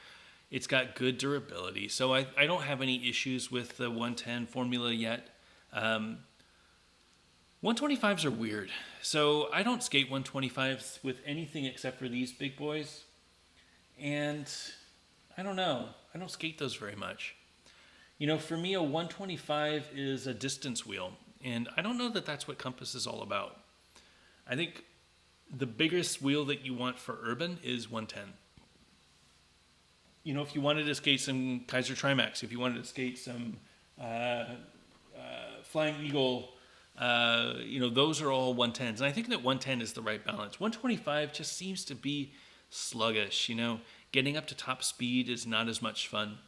It's got good durability. So I don't have any issues with the 110 formula yet. 125s are weird. So I don't skate 125s with anything except for these big boys. And I don't know. I don't skate those very much. You know, for me, a 125 is a distance wheel. And I don't know that that's what Compass is all about. I think the biggest wheel that you want for urban is 110. You know, if you wanted to skate some Kaiser Trimax, if you wanted to skate some Flying Eagle, you know, those are all 110s. And I think that 110 is the right balance. 125 just seems to be sluggish, you know. Getting up to top speed is not as much fun.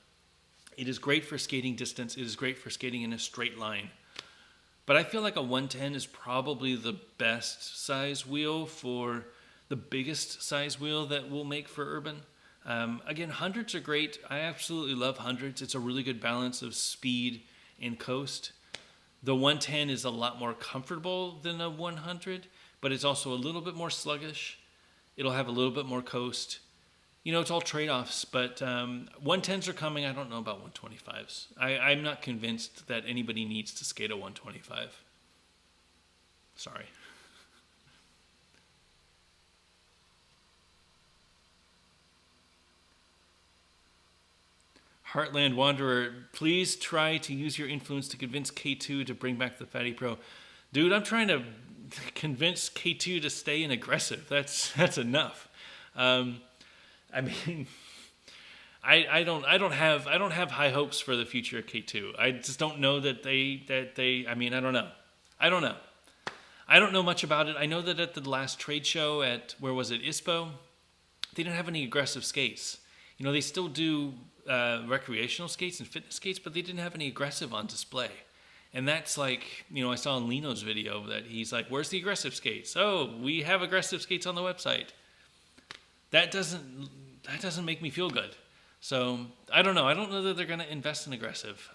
It is great for skating distance. It is great for skating in a straight line. But I feel like a 110 is probably the best size wheel for the biggest size wheel that we'll make for urban. Again, hundreds are great. I absolutely love hundreds. It's a really good balance of speed and coast. The 110 is a lot more comfortable than a 100, but it's also a little bit more sluggish. It'll have a little bit more coast. You know, it's all trade-offs, but 110s are coming. I don't know about 125s. I'm not convinced that anybody needs to skate a 125. Sorry. Heartland Wanderer, please try to use your influence to convince K2 to bring back the Fatih Pro. Dude, I'm trying to convince K2 to stay in aggressive. That's enough. I mean, I don't have high hopes for the future of K2. I just don't know that they. I mean, I don't know. I don't know much about it. I know that at the last trade show at, where was it, ISPO, they didn't have any aggressive skates. You know, they still do recreational skates and fitness skates, but they didn't have any aggressive on display. And that's like, you know, I saw in Lino's video that he's like, where's the aggressive skates? Oh, we have aggressive skates on the website. That doesn't make me feel good. So I don't know. I don't know that they're going to invest in aggressive.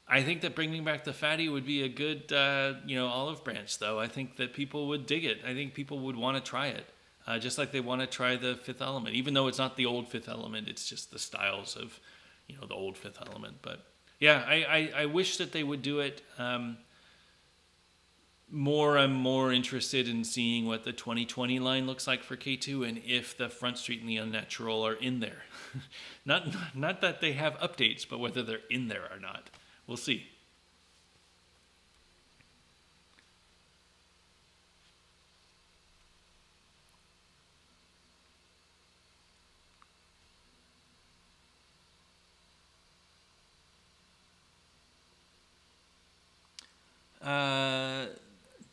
I think that bringing back the Fatty would be a good, olive branch, though. I think that people would dig it. I think people would want to try it. Just like they want to try the Fifth Element, even though it's not the old Fifth Element, it's just the styles of, you know, the old Fifth Element. But yeah, I wish that they would do it. I'm more interested in seeing what the 2020 line looks like for K2 and if the Front Street and the Unnatural are in there. not that they have updates, but whether they're in there or not. We'll see.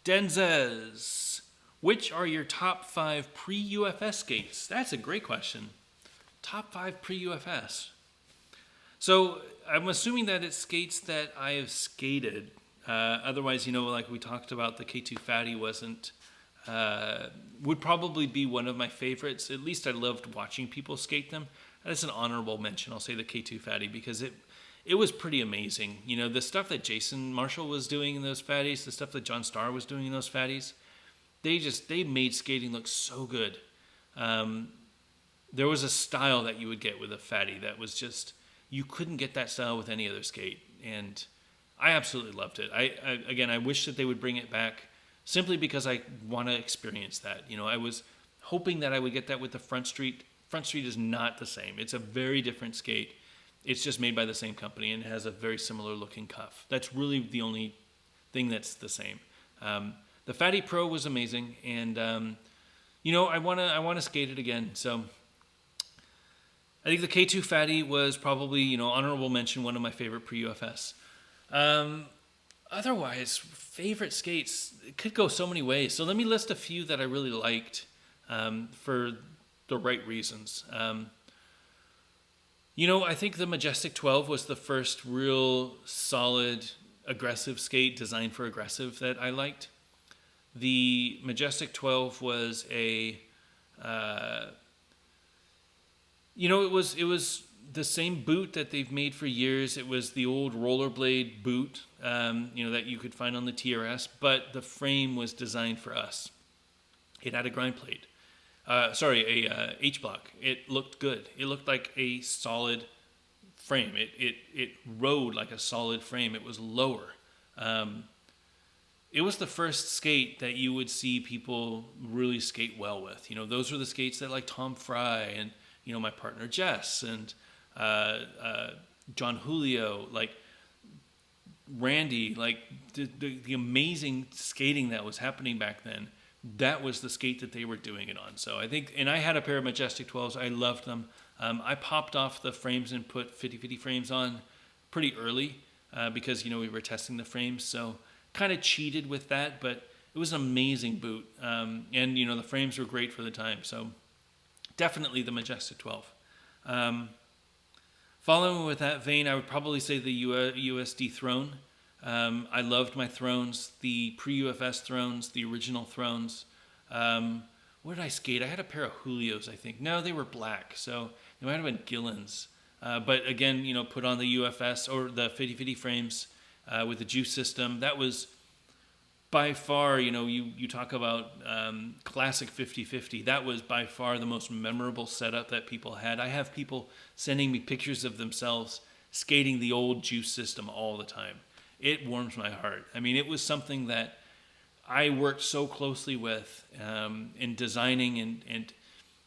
Denzes, which are your top 5 pre-UFS skates? That's a great question. Top 5 pre-UFS. So I'm assuming that it's skates that I have skated. Otherwise, you know, like we talked about, the K2 Fatty would probably be one of my favorites. At least I loved watching people skate them. That's an honorable mention. I'll say the K2 Fatty because it was pretty amazing. You know, the stuff that Jason Marshall was doing in those fatties, the stuff that John Starr was doing in those fatties, they made skating look so good. There was a style that you would get with a fatty that was just, you couldn't get that style with any other skate. And I absolutely loved it. I wish that they would bring it back simply because I want to experience that. You know, I was hoping that I would get that with the Front Street. Front Street is not the same. It's a very different skate. It's just made by the same company and has a very similar looking cuff. That's really the only thing that's the same. The Fatih Pro was amazing, and I wanna skate it again. So I think the K2 Fatty was probably, you know, honorable mention, one of my favorite pre-UFS. Otherwise, favorite skates, it could go so many ways. So let me list a few that I really liked for the right reasons. I think the Majestic 12 was the first real solid aggressive skate designed for aggressive that I liked. The Majestic 12 was it was the same boot that they've made for years. It was the old rollerblade boot, that you could find on the TRS, but the frame was designed for us. It had a grind plate. A H-block. It looked good. It looked like a solid frame. It rode like a solid frame. It was lower. It was the first skate that you would see people really skate well with. Those were the skates that like Tom Fry and, my partner Jess and John Julio, like Randy, like the amazing skating that was happening back then. That was the skate that they were doing it on. So I think, and I had a pair of Majestic 12s. I loved them. I popped off the frames and put 50/50 frames on pretty early because, we were testing the frames. So kind of cheated with that, but it was an amazing boot. And, the frames were great for the time. So definitely the Majestic 12. Following with that vein, I would probably say the USD Throne. I loved my thrones, the pre-UFS thrones, the original thrones. Where did I skate? I had a pair of Julios, I think. No, they were black, so they might have been Gillens. But again, put on the UFS or the 50/50 frames with the juice system. That was by far, you talk about classic 50/50. That was by far the most memorable setup that people had. I have people sending me pictures of themselves skating the old juice system all the time. It warms my heart. I mean, it was something that I worked so closely with in designing and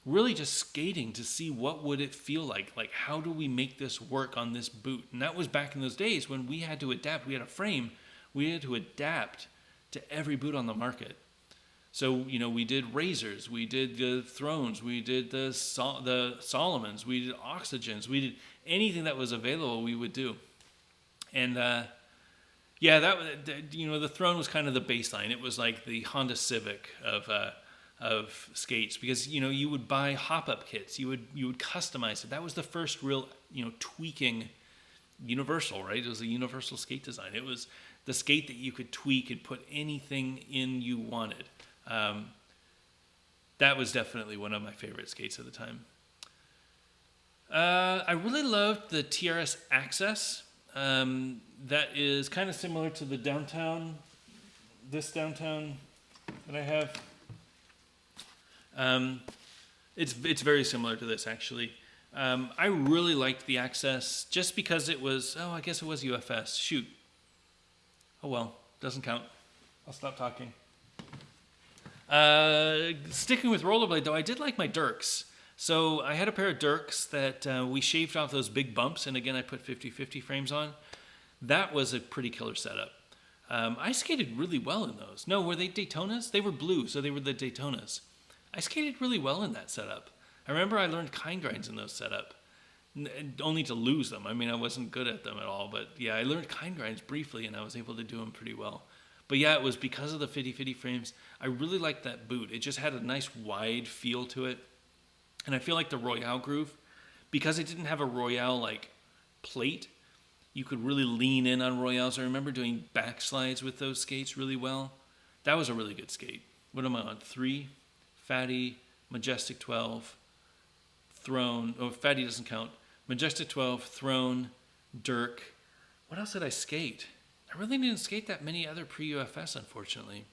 really just skating to see what would it feel like. Like, how do we make this work on this boot? And that was back in those days when we had to adapt. We had a frame. We had to adapt to every boot on the market. So, we did Razors. We did the Thrones. We did the Solomons. We did Oxygens. We did anything that was available, we would do. And, the Throne was kind of the baseline. It was like the Honda Civic of skates because you would buy hop-up kits. You would customize it. That was the first real tweaking universal, right? It was a universal skate design. It was the skate that you could tweak and put anything in you wanted. That was definitely one of my favorite skates at the time. I really loved the TRS Access. That is kind of similar to the downtown, this downtown that I have. It's very similar to this, actually. I really liked the Access just because it was, I guess it was UFS. Shoot. Oh well, doesn't count. I'll stop talking. Sticking with rollerblade, though, I did like my Dirks. So I had a pair of Dirks that we shaved off those big bumps, and again, I put 50/50 frames on. That was a pretty killer setup. I skated really well in those. No, were they Daytonas? They were blue, so they were the Daytonas. I skated really well in that setup. I remember I learned kind grinds in those setup, only to lose them. I mean, I wasn't good at them at all, but yeah, I learned kind grinds briefly, and I was able to do them pretty well. But yeah, it was because of the 50/50 frames. I really liked that boot. It just had a nice wide feel to it. And I feel like the Royale groove, because it didn't have a Royale like plate, you could really lean in on Royales. I remember doing backslides with those skates really well. That was a really good skate. What am I on? 3, Fatty, Majestic 12, Throne. Oh, Fatty doesn't count. Majestic 12, Throne, Dirk. What else did I skate? I really didn't skate that many other pre-UFS, unfortunately.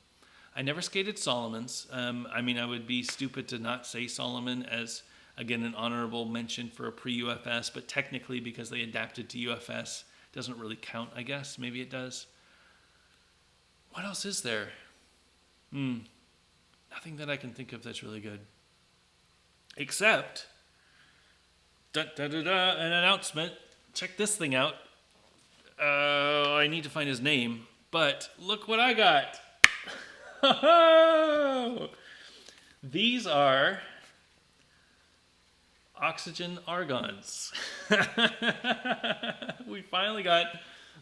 I never skated Solomons. I would be stupid to not say Solomon as, again, an honorable mention for a pre-UFS, but technically because they adapted to UFS, doesn't really count, I guess. Maybe it does. What else is there? Nothing that I can think of that's really good. Except, an announcement. Check this thing out. I need to find his name, but look what I got. These are Oxygen Argons. We finally got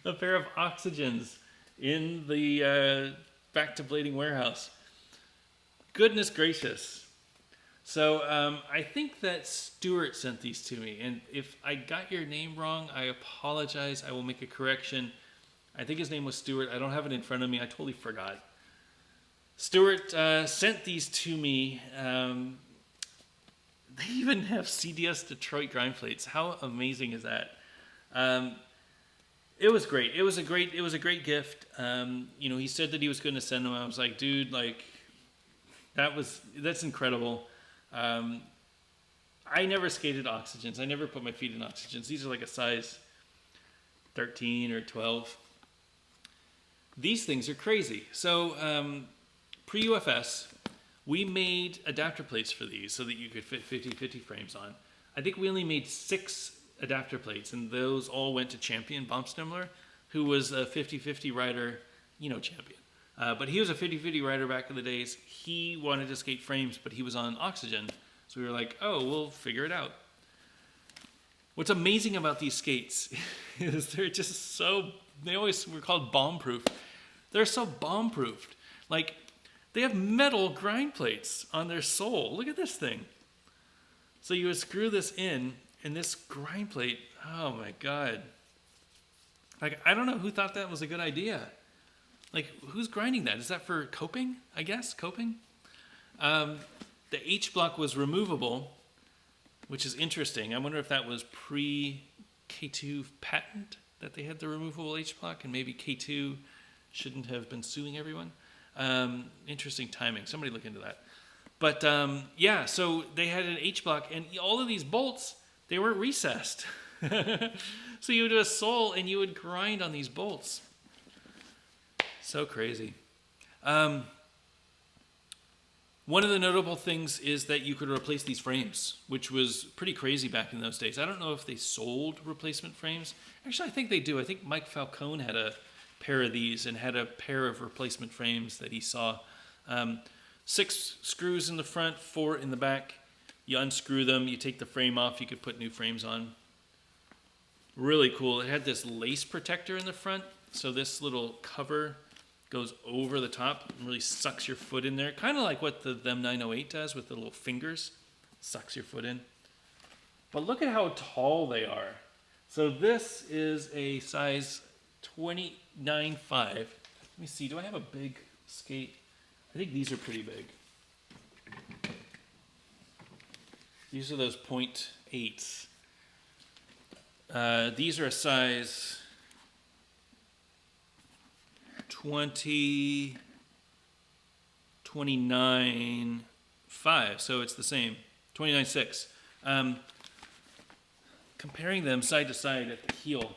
a pair of Oxygens in the Back to Blading warehouse. Goodness gracious. So I think that Stuart sent these to me, and if I got your name wrong, I apologize. I will make a correction. I think his name was Stuart. I don't have it in front of me. I totally forgot. Stuart sent these to me. They even have CDS Detroit grind plates. How amazing is that? It was great. It was a great gift. He said that he was going to send them. I was like, dude, like, that's incredible. I never skated oxygens. I never put my feet in oxygens. These are like a size 13 or 12. These things are crazy. So pre-UFS, we made adapter plates for these so that you could fit 50-50 frames on. I think we only made 6 adapter plates, and those all went to Champion Baumstimler, who was a 50-50 rider, champion. But he was a 50-50 rider back in the days. He wanted to skate frames, but he was on oxygen. So we were like, oh, we'll figure it out. What's amazing about these skates is they're just they always were called bomb-proof. They're so bomb-proofed. Like, they have metal grind plates on their sole. Look at this thing. So you would screw this in, and this grind plate, oh my God. Like, I don't know who thought that was a good idea. Like, who's grinding that? Is that for coping, I guess? Coping? The H block was removable, which is interesting. I wonder if that was pre-K2 patent that they had the removable H block, and maybe K2 shouldn't have been suing everyone. Interesting timing. Somebody look into that. But yeah, so they had an H block, and all of these bolts, they weren't recessed. So you would do a sole, and you would grind on these bolts. So crazy. One of the notable things is that you could replace these frames, which was pretty crazy back in those days. I don't know if they sold replacement frames. Actually, I think they do. I think Mike Falcone had a pair of these and had a pair of replacement frames that he saw. 6 screws in the front, 4 in the back. You unscrew them, you take the frame off, you could put new frames on. Really cool. It had this lace protector in the front, so this little cover goes over the top and really sucks your foot in there. Kind of like what the Them 908 does with the little fingers. Sucks your foot in. But look at how tall they are. So this is a size 29.5. Let me see, do I have a big skate? I think these are pretty big. These are those 0.8s. These are a size 29.5, so it's the same, 29.6. Comparing them side to side at the heel,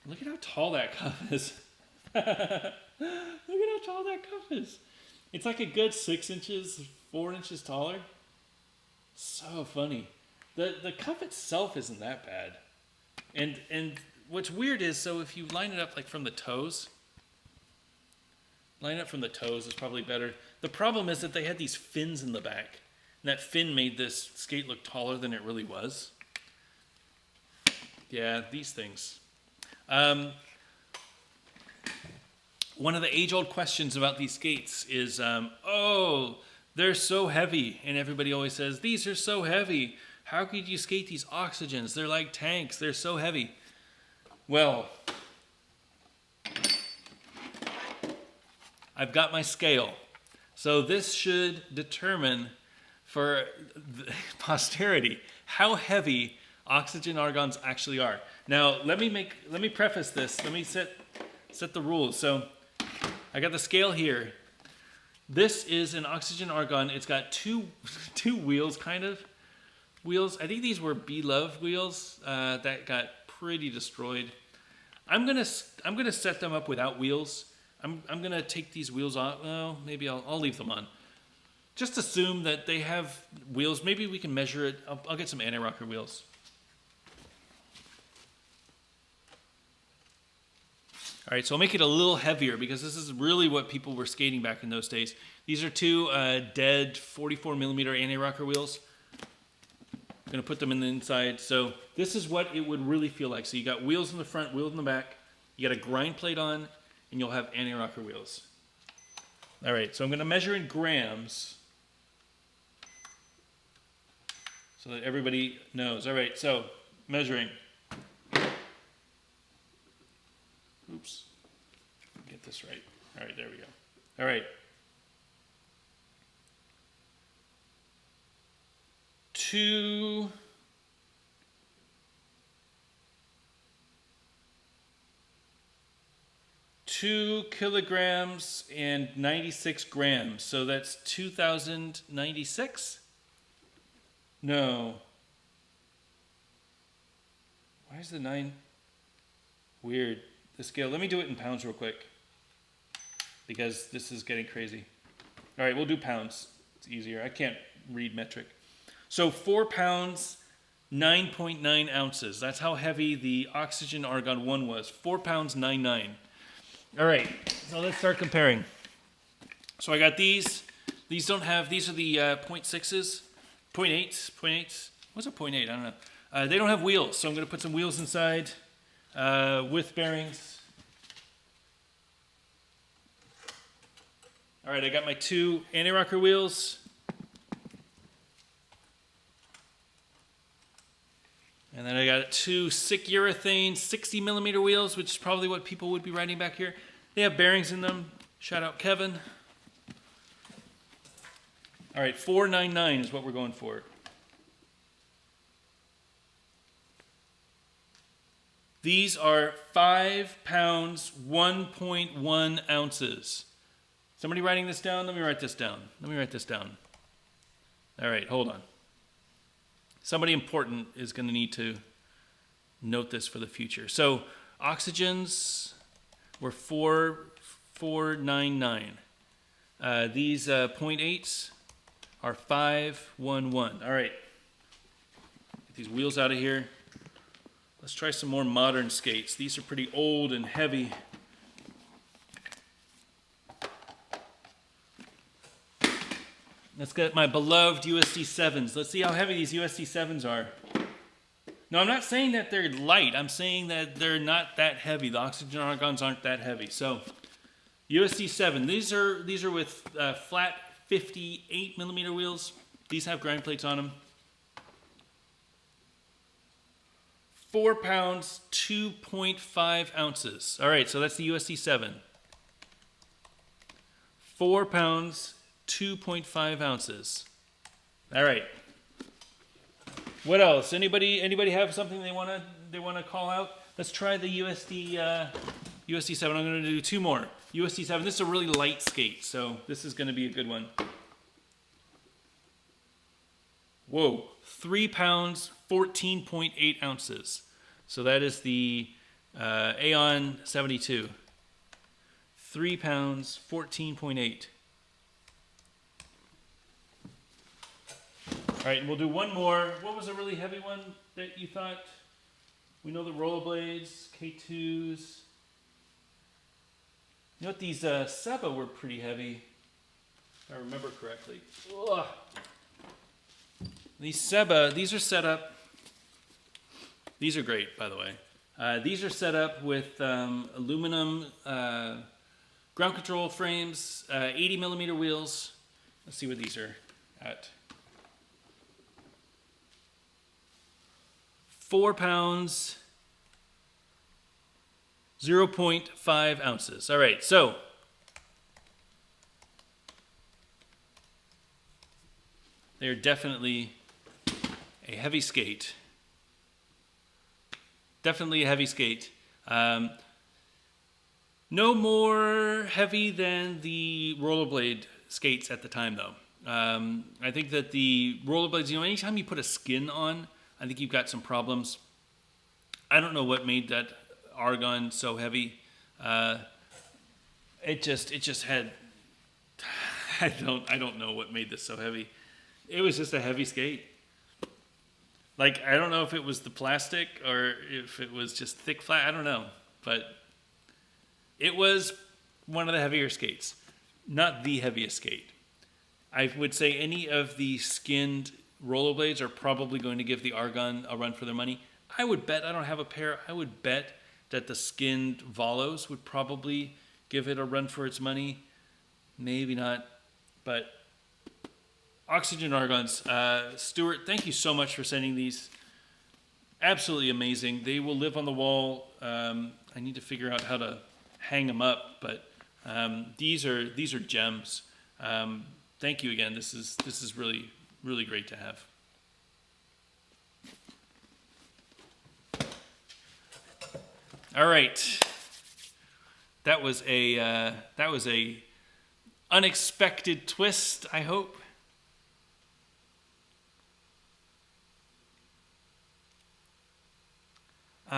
look at how tall that cuff is. Look at how tall that cuff is. It's like a good 6 inches, 4 inches taller. So funny. The cuff itself isn't that bad. And what's weird is, so if you line it up like from the toes, line up from the toes is probably better. The problem is that they had these fins in the back, and that fin made this skate look taller than it really was. Yeah, these things. One of the age-old questions about these skates is, oh, they're so heavy. And everybody always says, these are so heavy. How could you skate these oxygens? They're like tanks. They're so heavy. Well, I've got my scale. So this should determine for posterity how heavy oxygen argons actually are. Now, let me preface this. Let me set the rules. So I got the scale here. This is an oxygen argon. It's got two wheels, kind of. Wheels. I think these were Beloved wheels that got pretty destroyed. I'm gonna set them up without wheels. I'm gonna take these wheels off. Well, maybe I'll leave them on. Just assume that they have wheels. Maybe we can measure it. I'll get some anti-rocker wheels. All right, so I'll make it a little heavier because this is really what people were skating back in those days. These are 2 dead 44 millimeter anti-rocker wheels. I'm gonna put them in the inside. So this is what it would really feel like. So you got wheels in the front, wheels in the back. You got a grind plate on, and you'll have anti-rocker wheels. All right, so I'm gonna measure in grams so that everybody knows. All right, so measuring. Oops, get this right. All right, there we go. All right. 2 kilograms and 96 grams. So that's 2,096? No. Why is the 9? Weird. The scale. Let me do it in pounds real quick, because this is getting crazy. All right, we'll do pounds. It's easier. I can't read metric. So 4 pounds, 9.9 ounces. That's how heavy the oxygen argon 1 was. 4 pounds, 9.9. All right, so let's start comparing. So I got these. These don't have, these are the 0.6s, 0.8s. What's a 0.8? I don't know. They don't have wheels, so I'm going to put some wheels inside with bearings. All right, I got my 2 anti-rocker wheels. And then I got 2 sick urethane 60 millimeter wheels, which is probably what people would be riding back here. They have bearings in them. Shout out Kevin. All right, 499 is what we're going for. These are 5 pounds, 1.1 ounces. Somebody writing this down? Let me write this down. All right, hold on. Somebody important is going to need to note this for the future. So oxygens were 499. These 0.8s are 511. All right. Get these wheels out of here. Let's try some more modern skates. These are pretty old and heavy. Let's get my beloved USD 7s. Let's see how heavy these USD 7s are. No, I'm not saying that they're light. I'm saying that they're not that heavy. The oxygen argons aren't that heavy. So, USD 7. These are with flat 58 millimeter wheels. These have grind plates on them. 4 pounds, 2.5 ounces. All right, so that's the USD 7. 4 pounds, 2.5 ounces. All right. What else? Anybody have something they want to call out? Let's try the USD 7. I'm going to do 2 more. USD 7. This is a really light skate, so this is going to be a good one. Whoa. 3 pounds, 14.8 ounces. So that is the Aeon 72. 3 pounds, 14.8. All right, and we'll do one more. What was a really heavy one that you thought? We know the rollerblades, K2s. You know what, these Seba were pretty heavy, if I remember correctly. Ugh. These Seba, these are set up. These are great, by the way. These are set up with aluminum ground control frames, 80 millimeter wheels. Let's see what these are at. 4 pounds, 0.5 ounces. All right, so they're definitely a heavy skate. Definitely a heavy skate. No more heavy than the rollerblade skates at the time, though. I think that the rollerblades, anytime you put a skin on, I think you've got some problems. I don't know what made that argon so heavy. It just had. I don't know what made this so heavy. It was just a heavy skate. Like, I don't know if it was the plastic or if it was just thick flat. I don't know, but it was one of the heavier skates, not the heaviest skate. I would say any of the skinned rollerblades are probably going to give the argon a run for their money. I would bet, I don't have a pair, I would bet that the skinned Volos would probably give it a run for its money. Maybe not, but oxygen argons. Stuart, thank you so much for sending these. Absolutely amazing. They will live on the wall. I need to figure out how to hang them up, but these are gems. Thank you again. This is really, really great to have. All right. That was a unexpected twist, I hope. You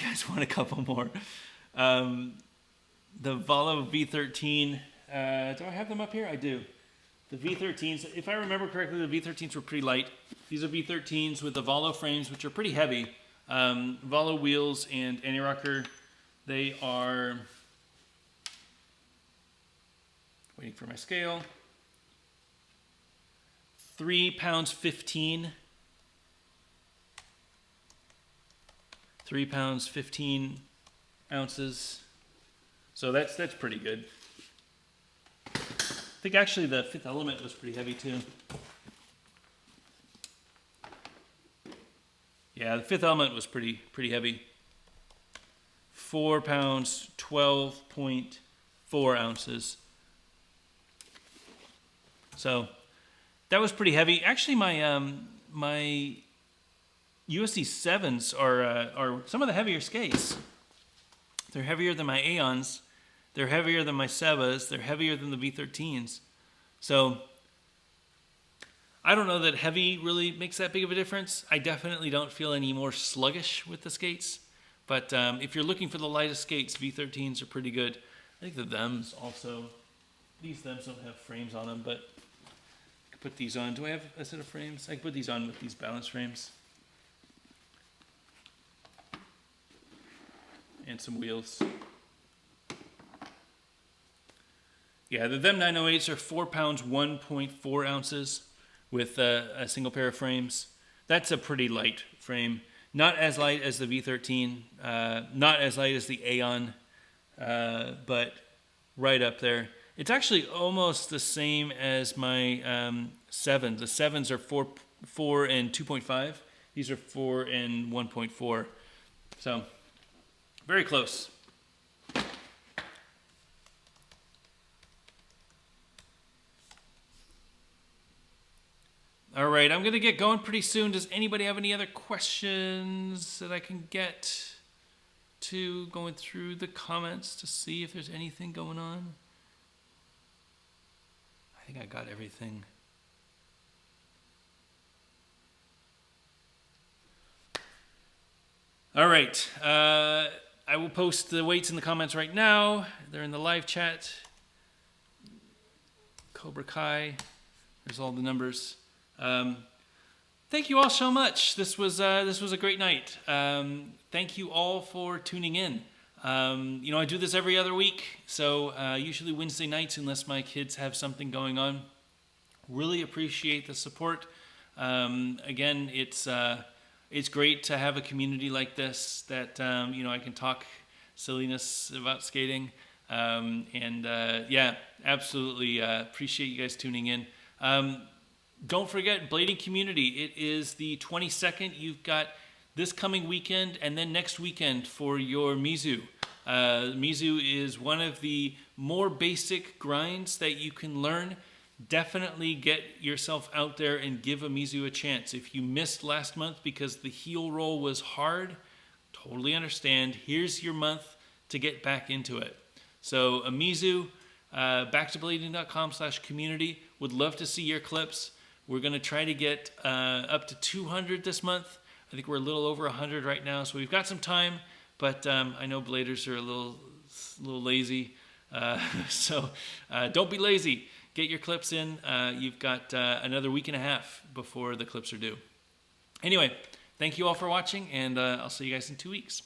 guys want a couple more? The Volo V13. Do I have them up here? I do. The V13s, if I remember correctly, the V13s were pretty light. These are V13s with the Volo frames, which are pretty heavy. Volo wheels and anti-rocker. They are, waiting for my scale, 3 pounds 15. 3 pounds 15 ounces. So that's pretty good. I think actually the Fifth Element was pretty heavy too. Yeah, the Fifth Element was pretty heavy. 4 pounds 12.4 ounces. So that was pretty heavy. Actually, my USD 7s are some of the heavier skates. They're heavier than my Aeons. They're heavier than my Sebas. They're heavier than the V13s. So I don't know that heavy really makes that big of a difference. I definitely don't feel any more sluggish with the skates. But if you're looking for the lightest skates, V13s are pretty good. I think the Thems also. These Thems don't have frames on them, but I can put these on. Do I have a set of frames? I can put these on with these balance frames. And some wheels. Yeah, the Them 908s are 4 pounds 1.4 ounces with a single pair of frames. That's a pretty light frame. Not as light as the V13, not as light as the Aeon, but right up there. It's actually almost the same as my 7s. The 7s are 4 and 2.5. These are 4 and 1.4. So very close. All right, I'm going to get going pretty soon. Does anybody have any other questions that I can get to? Going through the comments to see if there's anything going on. I think I got everything. All right. I will post the weights in the comments right now. They're in the live chat. Cobra Kai. There's all the numbers. Thank you all so much. This was a great night. Thank you all for tuning in. I do this every other week, so usually Wednesday nights unless my kids have something going on. Really appreciate the support. Again, it's great to have a community like this that I can talk silliness about skating. Yeah, absolutely appreciate you guys tuning in. Don't forget, blading community. It is the 22nd. You've got this coming weekend and then next weekend for your Mizu. Mizu is one of the more basic grinds that you can learn. Definitely get yourself out there and give a Mizu a chance. If you missed last month because the heel roll was hard, totally understand. Here's your month to get back into it. So a Mizu, backtoblading.com/community. Would love to see your clips. We're going to try to get up to 200 this month. I think we're a little over 100 right now, so we've got some time, but I know bladers are a little lazy. So don't be lazy. Get your clips in. You've got another week and a half before the clips are due. Anyway, thank you all for watching, and I'll see you guys in 2 weeks.